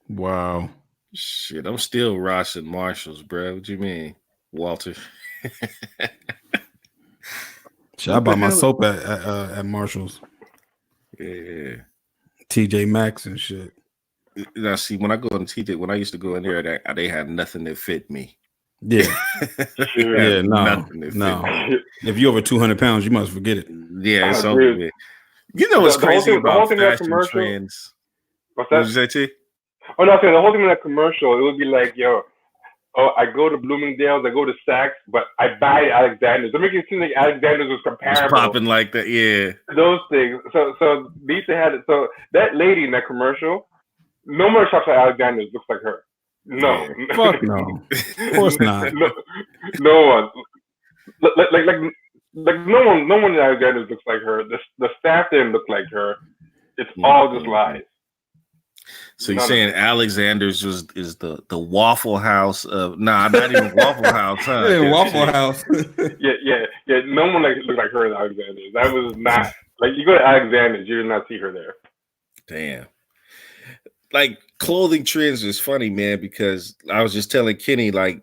Wow. Shit, I'm still rocking Marshalls, bro. What you mean, Walter? Shit, I bought my soap at Marshalls. Yeah. TJ Maxx and shit. Now, see, when I used to go in there, they had nothing that fit me. Yeah. Yeah, no. If you're over 200 pounds, you must forget it. Yeah, it's over with. You know what's crazy about fashion trends? What's that? What did you say, T? Oh, no, the whole thing in that commercial, it would be like, yo, I go to Bloomingdale's, I go to Saks, but I buy Alexander's. They're making it seem like Alexander's was comparable. It's popping like that, yeah. Those things. So they used to have it. So that lady in that commercial, no one shops at Alexander's looks like her. No. Yeah. Fuck no. Of course not. No one. Like no one at Alexander's looks like her. The staff didn't look like her. It's all just lies. So you're saying Alexander's is the Waffle House of not even Waffle House, huh? Yeah, Waffle House. yeah. No one looked like her in Alexander's. That was not like you go to Alexander's, you did not see her there. Damn. Like clothing trends is funny, man, because I was just telling Kenny, like,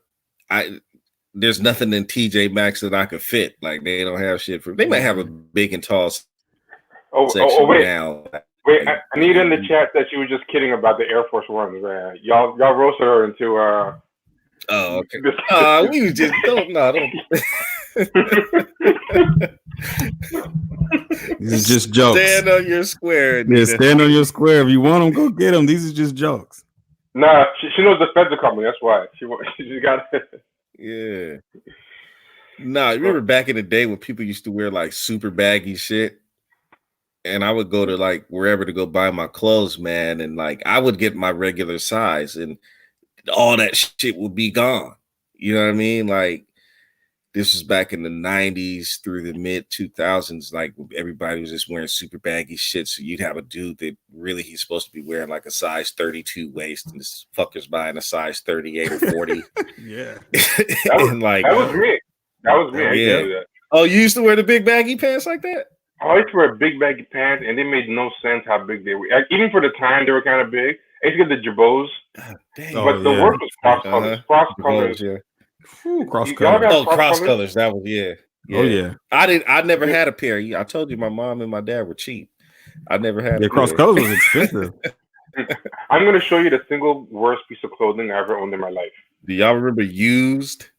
there's nothing in TJ Maxx that I could fit. Like they don't have shit for. They might have a big and tall section wait. now. Wait, I need in the chat that she was just kidding about the Air Force Ones, man. Y'all roasted her into Oh, okay. We was just don't. These are just jokes. Stand on your square. Yeah, stand on your square. If you want them, go get them. These are just jokes. Nah, she knows the feds are coming. That's why she got it. Yeah. Nah, remember back in the day when people used to wear like super baggy shit? And I would go to like wherever to go buy my clothes, man. And like I would get my regular size and all that shit would be gone. You know what I mean? Like this was back in the 90s through the mid 2000s. Like everybody was just wearing super baggy shit. So you'd have a dude that really he's supposed to be wearing like a size 32 waist and this fucker's buying a size 38 or 40. Yeah. That was me. I yeah. do that. Oh, you used to wear the big baggy pants like that? I used to wear big baggy pants, and they made no sense how big they were. Like, even for the time, they were kind of big. I used to get the Jabots, but the work was cross colors. Cross colors. Yeah. Cross colors. Cross colors. That was yeah. Oh yeah. I never had a pair. I told you my mom and my dad were cheap. I never had. Yeah, cross colors was expensive. I'm gonna show you the single worst piece of clothing I ever owned in my life. Do y'all remember Used?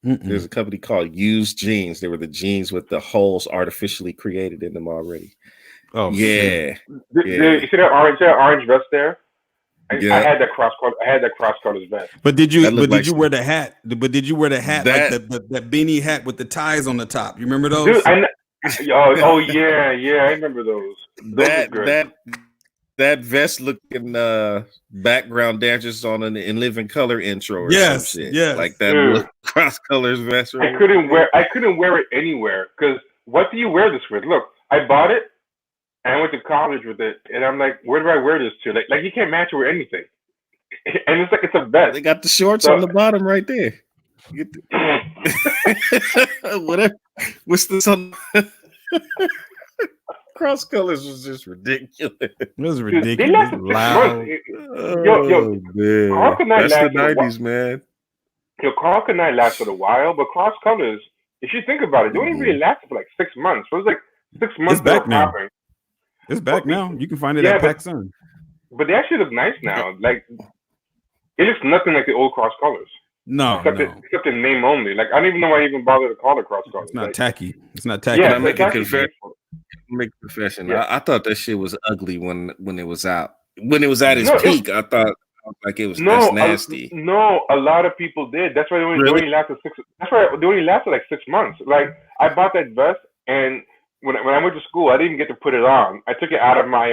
There's a company called Used Jeans. They were the jeans with the holes artificially created in them already. Oh yeah. You see that orange vest there? I had that cross colors vest. But did you wear the hat? But did you wear the hat like that beanie hat with the ties on the top? You remember those? Dude, oh yeah, I remember those. That vest looking background dancers on an In Living Color intro or some shit. Yes. Like that cross colors vest. Right? I couldn't wear it anywhere because what do you wear this with? Look, I bought it and I went to college with it, and I'm like, where do I wear this to? Like you can't match it with anything. And it's like it's a vest. They got the shorts on the bottom right there. Whatever. What's this on? Cross colors was just ridiculous. It was ridiculous. Dude, loud. Yo, man. That's the 90s, man. Yo, Carl could not last for a while, but cross colors, if you think about it, they only really lasted for like 6 months. So it was like 6 months. It's back now. It's back now. You can find it at PacSun. But they actually look nice now. Like it looks nothing like the old cross colors. No, except in name only. Like I don't even know why I even bother to call it cross colors. It's not tacky. It's not tacky. Yeah, make a confession. Yeah. I thought that shit was ugly when it was out. When it was at its peak, I thought Like that's nasty. A lot of people did. That's why they only lasted 6. That's why they only lasted like 6 months. Like I bought that vest, and when I went to school, I didn't get to put it on. I took it out of my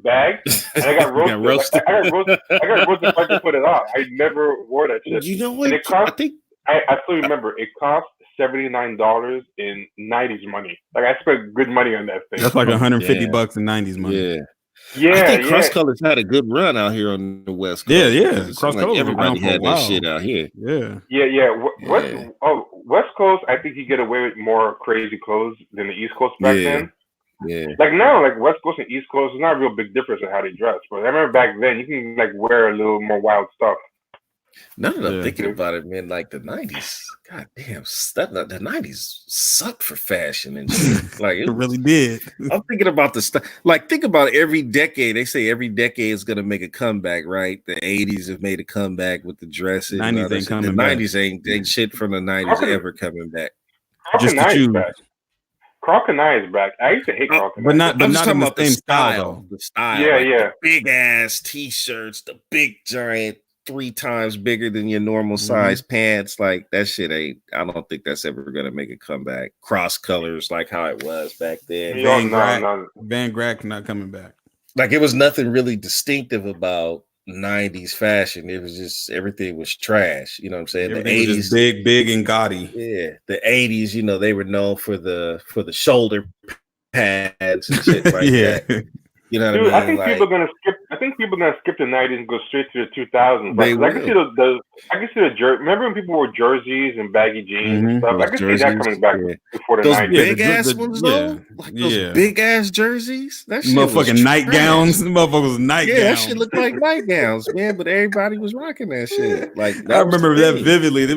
bag, and I got roasted. I got roasted if I could put it on. I never wore that shit. You know what? And it cost. I still remember it cost $79 in 90s money. Like I spent good money on that thing. That's like $150 in 90s money. Yeah, I think Cross Colors had a good run out here on the West Coast. Yeah. Cross Colors, everybody had that shit out here. Yeah. West Coast, I think you get away with more crazy clothes than the East Coast back then. Yeah. Like now, like West Coast and East Coast, there's not a real big difference in how they dress. But I remember back then, you can like wear a little more wild stuff. Now that I'm thinking about it, man, like the 90s, god damn, the 90s sucked for fashion and shit. Like it really did. I'm thinking about the stuff. Like, think about every decade. They say every decade is gonna make a comeback, right? The 80s have made a comeback with the dresses. 90s ain't coming back. The 90s ain't shit from the 90s ever coming back. Just the shoes. Croc and I is back. I used to hate Croc and I. But not in the same style. The style. Yeah, like yeah. The big ass t-shirts, the big giant 3 times bigger than your normal size pants. Like that shit ain't. I don't think that's ever gonna make a comeback. Cross colors, like how it was back then. Van Grack not coming back. Like it was nothing really distinctive about 90s fashion. It was just everything was trash. You know what I'm saying? Everything the 80s, big and gaudy. Yeah, the 80s. You know they were known for the shoulder pads and shit like that. You know what I mean? I think people are gonna skip the 90s and go straight to the 2000s. I can see the jersey. Remember when people wore jerseys and baggy jeans and stuff? I can see that coming back before the 90s. Big ass ones though, like those big ass jerseys. That shit motherfucking nightgowns. Motherfuckers nightgowns. Yeah, that shit looked like nightgowns, man. But everybody was rocking that shit. Like I remember that vividly.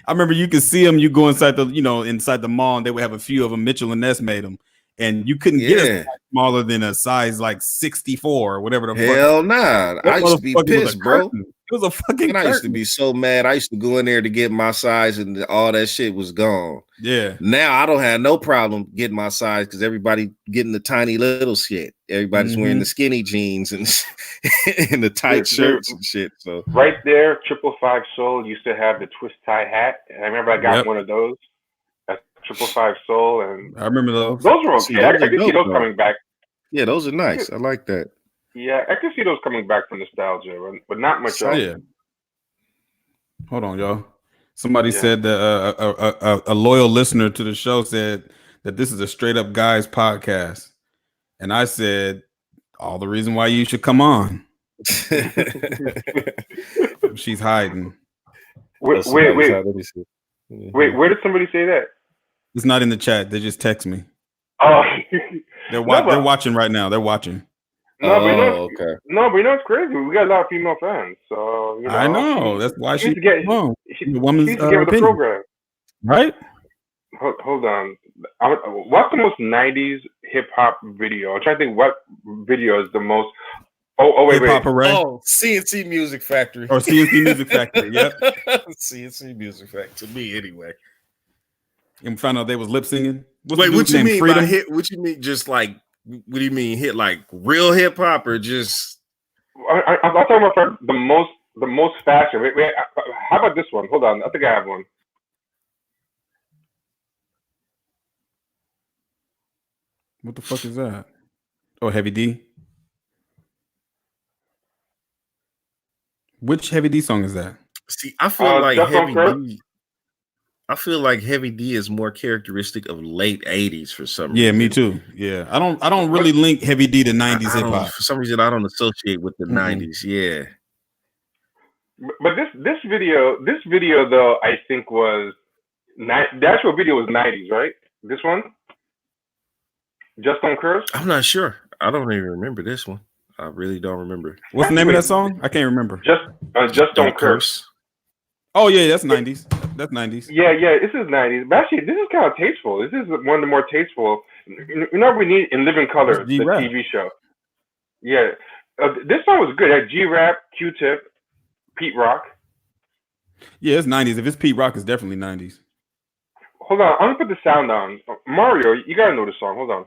I remember you could see them. You go inside the mall, and they would have a few of them. Mitchell and Ness made them. And you couldn't get a smaller than a size like 64 or whatever the fuck. Hell nah. I used to be pissed, bro. It was a fucking I used to be so mad. I used to go in there to get my size and all that shit was gone. Yeah. Now I don't have no problem getting my size because everybody getting the tiny little shit. Everybody's wearing the skinny jeans and and the tight shirts and shit. So right there, 555 Soul used to have the twist tie hat. And I remember I got one of those. 555 Soul, and I remember those. Those were okay. I can see those coming back. Yeah, those are nice. I like that. Yeah, I can see those coming back for nostalgia, but not much else. Yeah. Hold on, y'all. Somebody said that a loyal listener to the show said that this is a straight up guys podcast, and I said all the reason why you should come on. She's hiding. Wait, where did somebody say that? It's not in the chat. They just text me. Oh, they're watching right now. They're watching. Okay. No, but you know it's crazy. We got a lot of female fans, so I know that's why she get the woman's the program, right? Hold on. What's the most 90s hip hop video? I'm trying to think what video is the most. Wait. Oh, CNC Music Factory. Or CNC Music Factory. Yep. CNC Music Factory. To me, anyway. And found out they was lip singing. Wait, what you mean by hit? What you mean? Just like, what do you mean hit? Like real hip hop or just? I'm talking about the most fashion. Wait, how about this one? Hold on, I think I have one. What the fuck is that? Oh, Heavy D. Which Heavy D song is that? See, I feel like Heavy D. I feel like Heavy D is more characteristic of late 80s for some reason. Yeah, me too. Yeah. I don't really link Heavy D to 90s hip hop. For some reason I don't associate with the 90s. Yeah. But this video though, I think was the actual video was 90s, right? This one? Just Don't Curse? I'm not sure. I don't even remember this one. I really don't remember. What's the name of that song? I can't remember. Just Don't Curse. Oh yeah, that's 90s. That's 90s. Yeah, this is 90s. But actually, this is kind of tasteful. This is one of the more tasteful. You know what we need in Living Color, the TV show. Yeah, this song was good. Had G-Rap, Q-Tip, Pete Rock. Yeah, it's 90s. If it's Pete Rock, it's definitely 90s. Hold on, I'm gonna put the sound on. Mario, you gotta know the song. Hold on.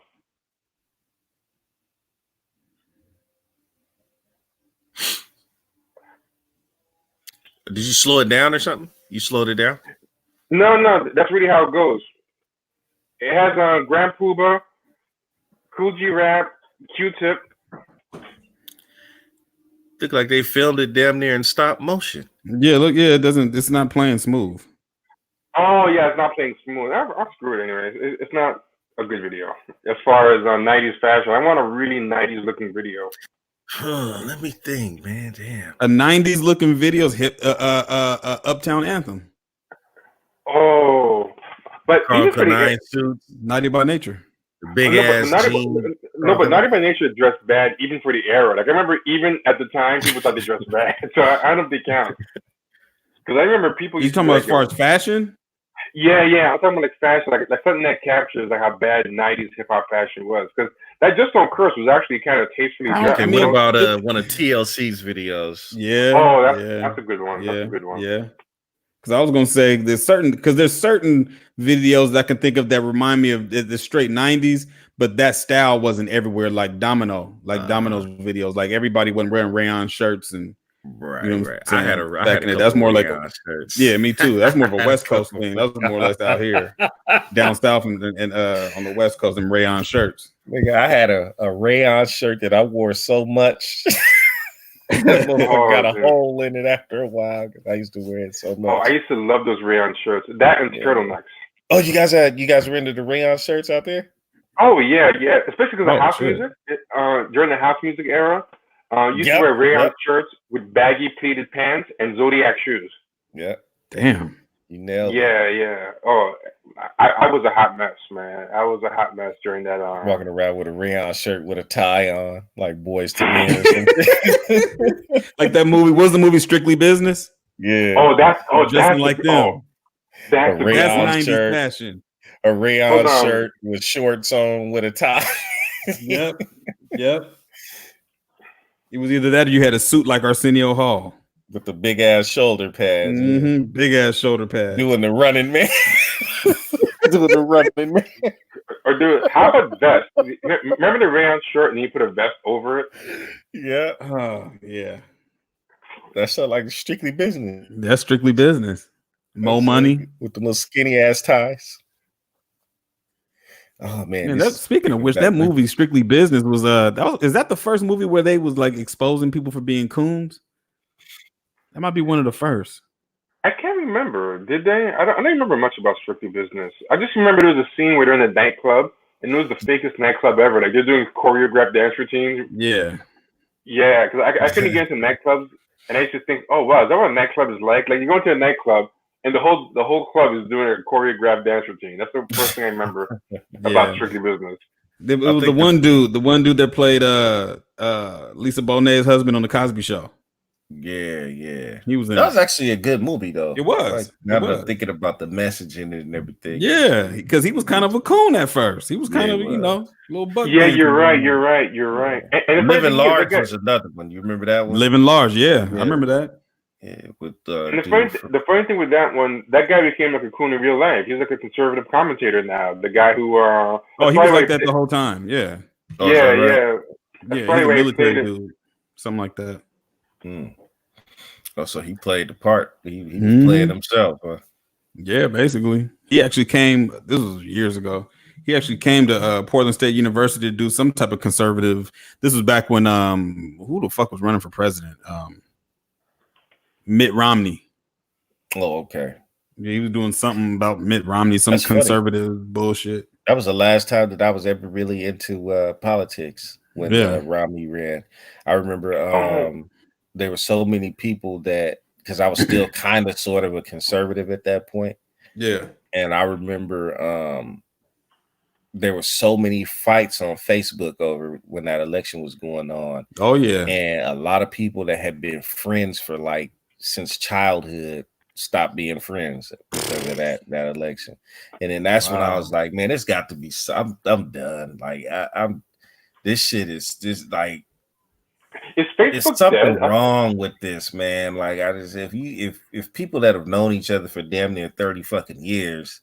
Did you slow it down or something? You slowed it down? No, that's really how it goes. It has Grand Poobah, Cool G Rap, Q-Tip. Look like they filmed it damn near in stop motion. Yeah, look, yeah, it doesn't. It's not playing smooth. Oh yeah, it's not playing smooth. I'll screw it anyway. It's not a good video as far as 90s fashion. I want a really 90s looking video. Let me think, man. Damn. A 90s looking video's hip Uptown Anthem. Oh, but Carl Canine suits, 90 by Nature. Big ass jeans. But Naughty by Nature dressed bad even for the era. Like I remember, even at the time, people thought they dressed bad. So I don't think they count. Because I remember people. You talking about as far as fashion? Yeah. I'm talking about like fashion, like something that captures like how bad '90s hip hop fashion was. Because that Just Don't Curse was actually kind of tastefully dressed. Okay, what about one of TLC's videos? Yeah. Oh, that's a good one. Yeah, that's a good one. Yeah. Because I was gonna say there's certain videos that I can think of that remind me of the straight '90s, but that style wasn't everywhere like Domino's videos. Like everybody wasn't wearing rayon shirts and right. You know right. I had a that's more like shirts. Yeah, me too. That's more of a West Coast thing. That was more or less out here, down south and on the West Coast, and rayon shirts. Nigga, I had a rayon shirt that I wore so much. That got a hole in it after a while because I used to wear it so much. Oh, I used to love those rayon shirts. That and turtlenecks. Oh, you guys were into the rayon shirts out there? Oh yeah, especially because of house music. During the house music era, used to wear rayon shirts with baggy pleated pants and Zodiac shoes. Yeah. Damn. You nailed it. Yeah. Oh, I was a hot mess, man. I was a hot mess during that. Walking around with a rayon shirt with a tie on, like Boys to Men or something. Like that movie. What was the movie Strictly Business? Yeah. That's like them. That's a rayon 90s shirt. Fashion. A rayon shirt with shorts on with a tie. Yep. It was either that or you had a suit like Arsenio Hall. With the big ass shoulder pads. Mm-hmm. Big ass shoulder pads. Doing the running man. Or how about vest? Remember the rayon shirt and you put a vest over it? Yeah. Oh, yeah. That sounds like Strictly Business. That's Strictly Business. More money. With the little skinny ass ties. Oh man! Speaking of which, that movie Strictly Business was is that the first movie where they was like exposing people for being coons? That might be one of the first. I can't remember. Did they? I don't remember much about Strictly Business. I just remember there was a scene where they're in a nightclub and it was the fakest nightclub ever. Like they're doing choreographed dance routines. Yeah. Yeah, because I couldn't get into nightclubs and I used to think, oh wow, is that what a nightclub is like? Like you go into a nightclub and the whole club is doing a choreographed dance routine. That's the first thing I remember about Strictly Business. It was the one dude that played Lisa Bonet's husband on the Cosby Show. Yeah. He was in that was actually a good movie though. It was. Like, now I'm thinking about the message in it and everything. Yeah, because he was kind of a coon at first. He was kind of, little buck. Yeah, you're right. And Living Large was another one. You remember that one? Living Large, yeah. I remember that. Yeah, with and the funny thing with that one, that guy became like a coon in real life. He's like a conservative commentator now. The guy who he was like that the whole time. Yeah. Yeah. He's a military dude. Something like that. Oh, so he played the part. He was playing himself, huh? Yeah, basically. He actually came, this was years ago. He actually came to Portland State University to do some type of conservative. This was back when who the fuck was running for president? Mitt Romney. Oh, okay. Yeah, he was doing something about Mitt Romney, some That's conservative funny. Bullshit. That was the last time that I was ever really into politics when Romney ran. I remember there were so many people because I was still kind of sort of a conservative at that point. Yeah. And I remember there were so many fights on Facebook over when that election was going on. Oh, yeah. And a lot of people that had been friends for since childhood stopped being friends because of that election. And then that's when I was like, man, it's got to be I'm done. Like I'm this shit is just like it's something wrong with this, man. Like if people that have known each other for damn near 30 fucking years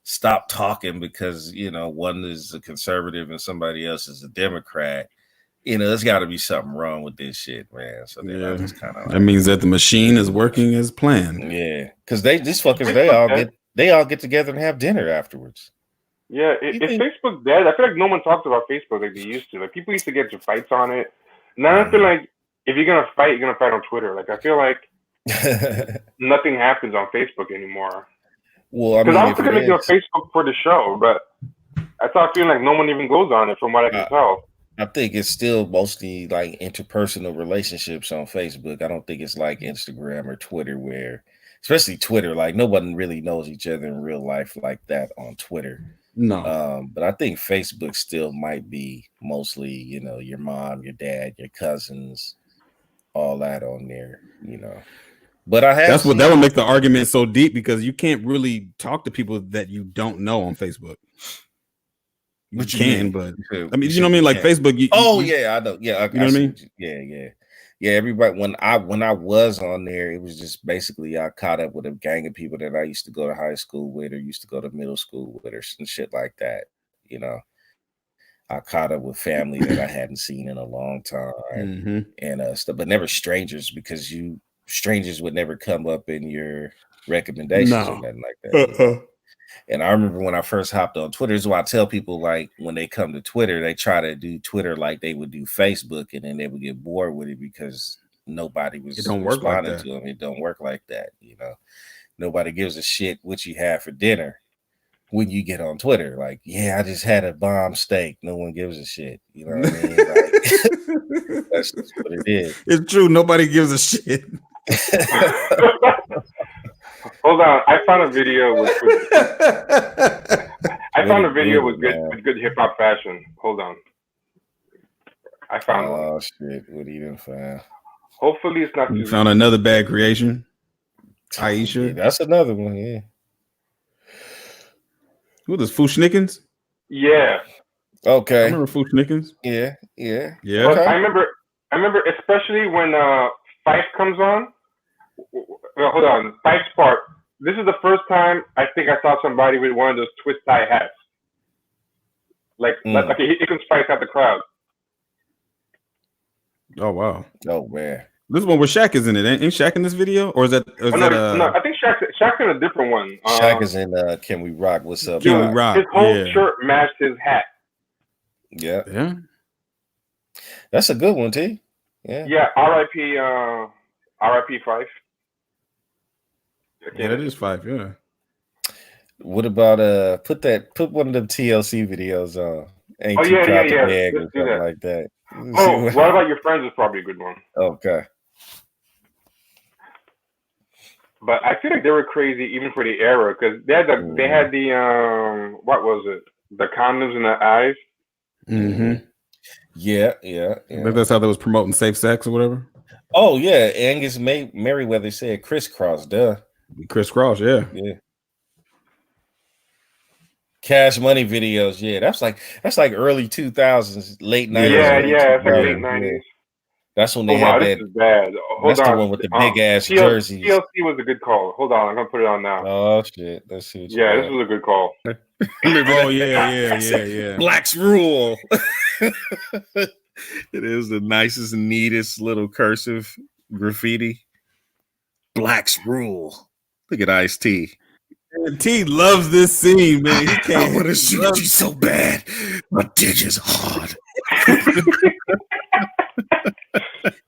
stop talking because one is a conservative and somebody else is a Democrat, there's got to be something wrong with this shit, man. So then I just kind of that means that the machine is working as planned. Yeah, because these fuckers they all get together and have dinner afterwards. Yeah, is Facebook dead? I feel like no one talks about Facebook like they used to. Like people used to get into fights on it. Now I feel like if you're gonna fight on Twitter. Like I feel like nothing happens on Facebook anymore. Well, because I was gonna go Facebook for the show, but I thought feeling like no one even goes on it from what I can tell. I think it's still mostly like interpersonal relationships on Facebook. I don't think it's like Instagram or Twitter where, especially Twitter, like no one really knows each other in real life like that on Twitter. No. But I think Facebook still might be mostly, your mom, your dad, your cousins, all that on there, But that would make the argument so deep because you can't really talk to people that you don't know on Facebook. You can, but I mean, you know what I mean? Like Facebook. Yeah, I know. Yeah, you know what I mean? Yeah. Everybody, when I was on there, it was just basically I caught up with a gang of people that I used to go to high school with, or used to go to middle school with, or some shit like that. I caught up with family that I hadn't seen in a long time, and stuff, but never strangers because strangers would never come up in your recommendations or nothing like that. And I remember when I first hopped on Twitter, this is why I tell people, like, when they come to Twitter, they try to do Twitter like they would do Facebook, and then they would get bored with it because nobody was responding to them. It don't work like that, Nobody gives a shit what you have for dinner when you get on Twitter. Like, yeah, I just had a bomb steak. No one gives a shit. You know what I mean? Like, that's just what it is. It's true. Nobody gives a shit. Hold on, I found a video with good hip hop fashion. Hold on, I found one. Oh shit! What do you find? Hopefully, it's not. You found another bad creation, Aisha. Yeah, that's another one. Yeah. Who this? Fushnikins? Yeah. Okay. I remember Fushnikins. Yeah. But okay. I remember, especially when Fife comes on. Hold on, Fife's part. This is the first time I think I saw somebody with one of those twist tie hats. Like he can spice out the crowd. Oh wow! Oh man, this one where Shaq is in it. Ain't Shaq in this video, or is that? No, I think Shaq's in a different one. Shaq is in "Can We Rock?" What's up? Can We Rock? His whole shirt matched his hat. Yeah. That's a good one, T. Yeah. Yeah. R.I.P. Fife. Yeah, that is Fife. Yeah. What about put one of them TLC videos on? Yeah. Let's do that. Like that. What About Your Friends is probably a good one. Okay. But I feel like they were crazy even for the era because they had the what was it? The condoms in the eyes. Mm-hmm. Yeah. I think that's how they was promoting safe sex or whatever. Oh yeah, Angus Merriweather said crisscross, duh. Crisscross, yeah. Cash Money videos, yeah. That's like early 2000s, late 90s. Yeah, it's like late 90s. That's when they had that. This is bad. Hold that's on. The one with the big ass jerseys. TLC was a good call. Hold on, I'm gonna put it on now. Oh shit, let's see. This was a good call. Yeah. Black's Rule. It is the nicest and neatest little cursive graffiti. Black's Rule. Look at Ice-T. T loves this scene, man. I want to shoot you so bad. My dick is hard.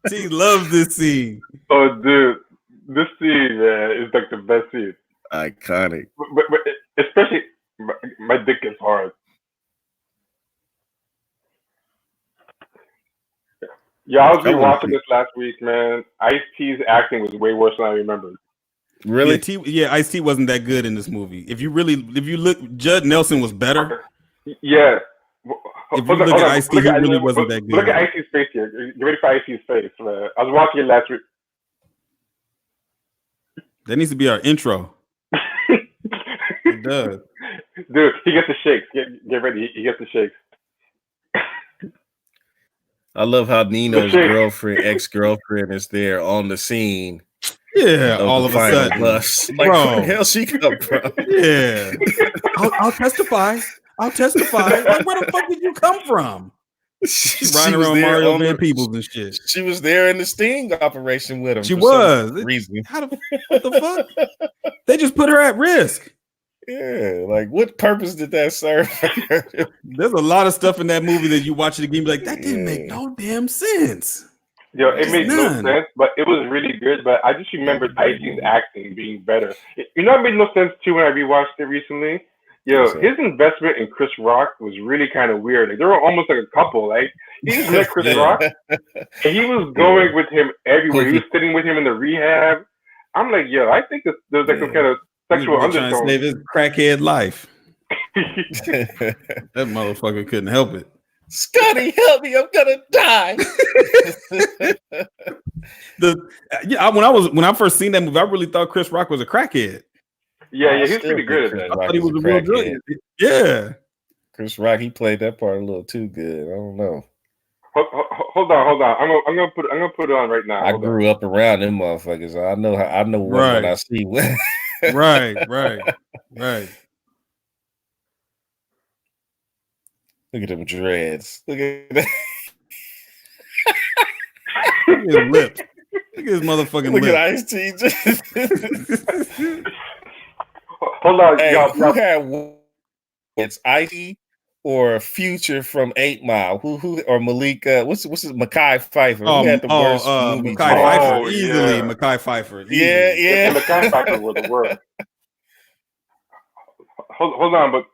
T loves this scene. Oh, dude. This scene, man, is like the best scene. Iconic. But especially, my dick is hard. Yeah, I was rewatching this last week, man. Ice-T's acting was way worse than I remembered. Really? Ice-T wasn't that good in this movie. If you look, Judd Nelson was better. Yeah. If you look at Ice-T, he really wasn't that good. Look at Ice-T's face here. Get ready for Ice-T's face, man. I was watching it last week. That needs to be our intro. It does. Dude, he gets the shakes. Get ready. He gets the shakes. I love how Nino's ex-girlfriend is there on the scene. Yeah, all of a sudden. Bus. Like, where the hell she come from? Yeah. I'll testify. Like, where the fuck did you come from? She's riding around Mario Van Peebles and shit. She was there in the sting operation with him. She was. Reason. What the fuck? They just put her at risk. Yeah, like what purpose did that serve? There's a lot of stuff in that movie that you watch it again, be like, that didn't make no damn sense. Yo, it made no sense, but it was really good. But I just remembered Ice's acting being better. You know, it made no sense too when I rewatched it recently. Yo, his investment in Chris Rock was really kind of weird. Like, they were almost like a couple. Like, he just met Chris Rock, and he was going with him everywhere. He was sitting with him in the rehab. I'm like, yo, I think there's like some kind of sexual undertone. Trying to save his crackhead life. That motherfucker couldn't help it. Scotty, help me! I'm gonna die. When I first seen that movie, I really thought Chris Rock was a crackhead. Yeah, he's pretty good at that. I thought he was a real good. Yeah, Chris Rock, he played that part a little too good. I don't know. Hold on. I'm gonna put it on right now. I grew up around them motherfuckers. I know when I see. Right. Look at them dreads. Look at that. Look at his lips. Look at his motherfucking Look lips. at Ice-T. Hold on, hey, y'all. Who had it's Ice-T or Future from 8 Mile? Who or Malik? What's his Mekhi Phifer? Who had the worst movie? Mekhi Phifer, easily. Mekhi Phifer. Yeah. Mekhi Phifer were the worst. Hold on, but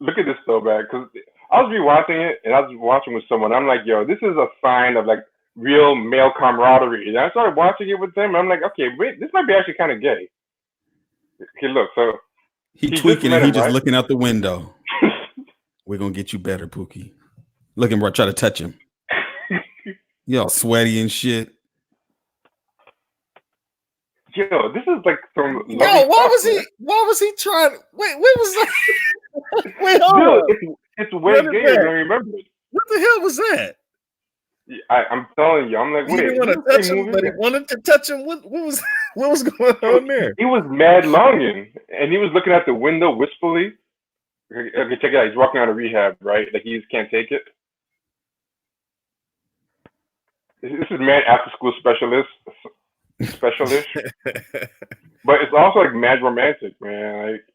look at this though, man. Because I was rewatching it, and I was watching with someone. I'm like, yo, this is a sign of like real male camaraderie. And I started watching it with them. And I'm like, okay, wait, this might be actually kind of gay. Okay, look, so he tweaking and he just looking out the window. We're gonna get you better, Pookie. Looking, bro, try to touch him. You all sweaty and shit. Yo, this is like some. Why was he trying? Wait, what was that? Wait, hold on. It's way gayer than I remember. What the hell was that? I'm telling you, I'm like, wait. He didn't want to touch him, but he wanted to touch him. What was going on there? He was mad longing, and he was looking at the window wistfully. Okay, check it out. He's walking out of rehab, right? Like he just can't take it. This is mad after school specialist, but it's also like mad romantic, man. Like,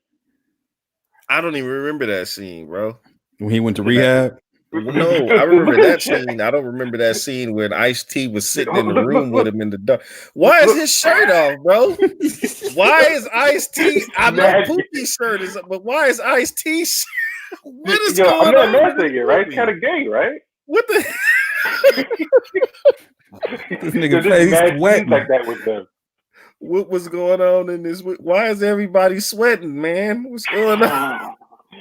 I don't even remember that scene, bro. When he went to rehab. No, I remember that scene. I don't remember that scene when Ice-T was sitting in the room with him in the dark. Why is his shirt off, bro? Why is Ice-T? I know Pookie's shirt is up, but why is Ice-T? What is going on? I'm not imagining it, right? It's kind of gay, right? What the? This nigga face wet like that with them. What was going on in this? Why is everybody sweating, man? What's going on?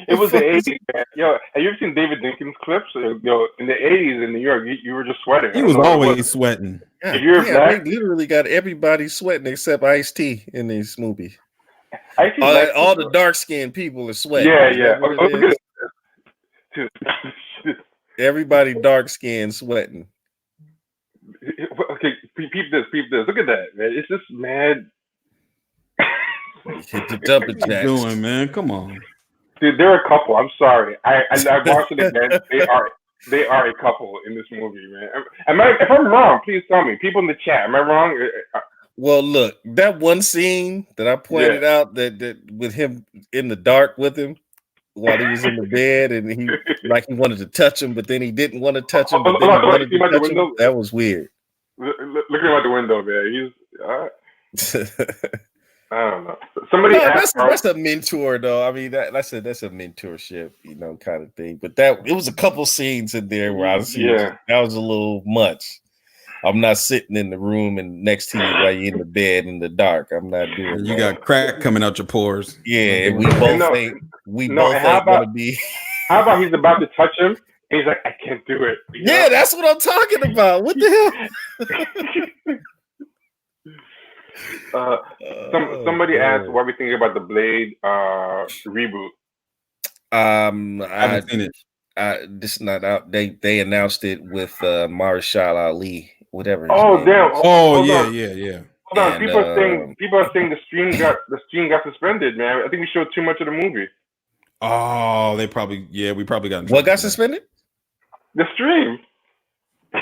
It was the 80s, man. Yo, have you ever seen David Dinkins clips? Yo, in the 80s in New York, you were just sweating. He was always sweating. Yeah, if you're black, they literally got everybody sweating except Ice-T in this movie. All the dark-skinned people are sweating. Yeah. Everybody dark-skinned sweating. Okay, peep this. Look at that, man. It's just mad. Hit the double jacks. What you doing, man? Come on. Dude, they're a couple. I'm sorry. I watched it again. They are a couple in this movie, man. If I'm wrong, please tell me. People in the chat, am I wrong? Well, look, that one scene that I pointed out that with him in the dark with him while he was in the bed and he wanted to touch him, but then he didn't want to touch him. But then he wanted to touch him. That was weird. Looking out the window, man. He's all right. I don't know. Somebody asked. That's a mentor, though. I mean, that's a mentorship, kind of thing. But it was a couple scenes in there where I see that was a little much. I'm not sitting in the room and next to you while you're in the bed in the dark. I'm not doing that. You got crack coming out your pores. Yeah, and we both ain't gonna be. How about he's about to touch him? And he's like, I can't do it. Yeah, that's what I'm talking about. What the hell? Somebody asked what we think about the Blade reboot. I haven't seen it. This is not out. They announced it with Marshall Ali, whatever. Oh damn! Yeah. Hold on. People are saying the stream got suspended, man. I think we showed too much of the movie. Oh, we probably got. What got suspended? The stream.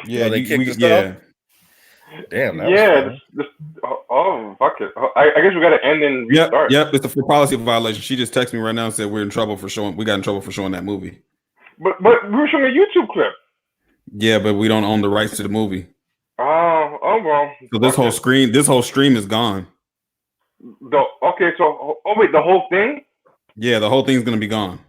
Yeah, they kicked us yeah. off? Damn, that Yeah. was Fuck it. I guess we got to end and restart. Yep. It's for policy violation. She just texted me right now and said we got in trouble for showing that movie. But we were showing a YouTube clip. Yeah, but we don't own the rights to the movie. Oh well. So this whole stream is gone. Wait, the whole thing? Yeah, the whole thing's gonna be gone.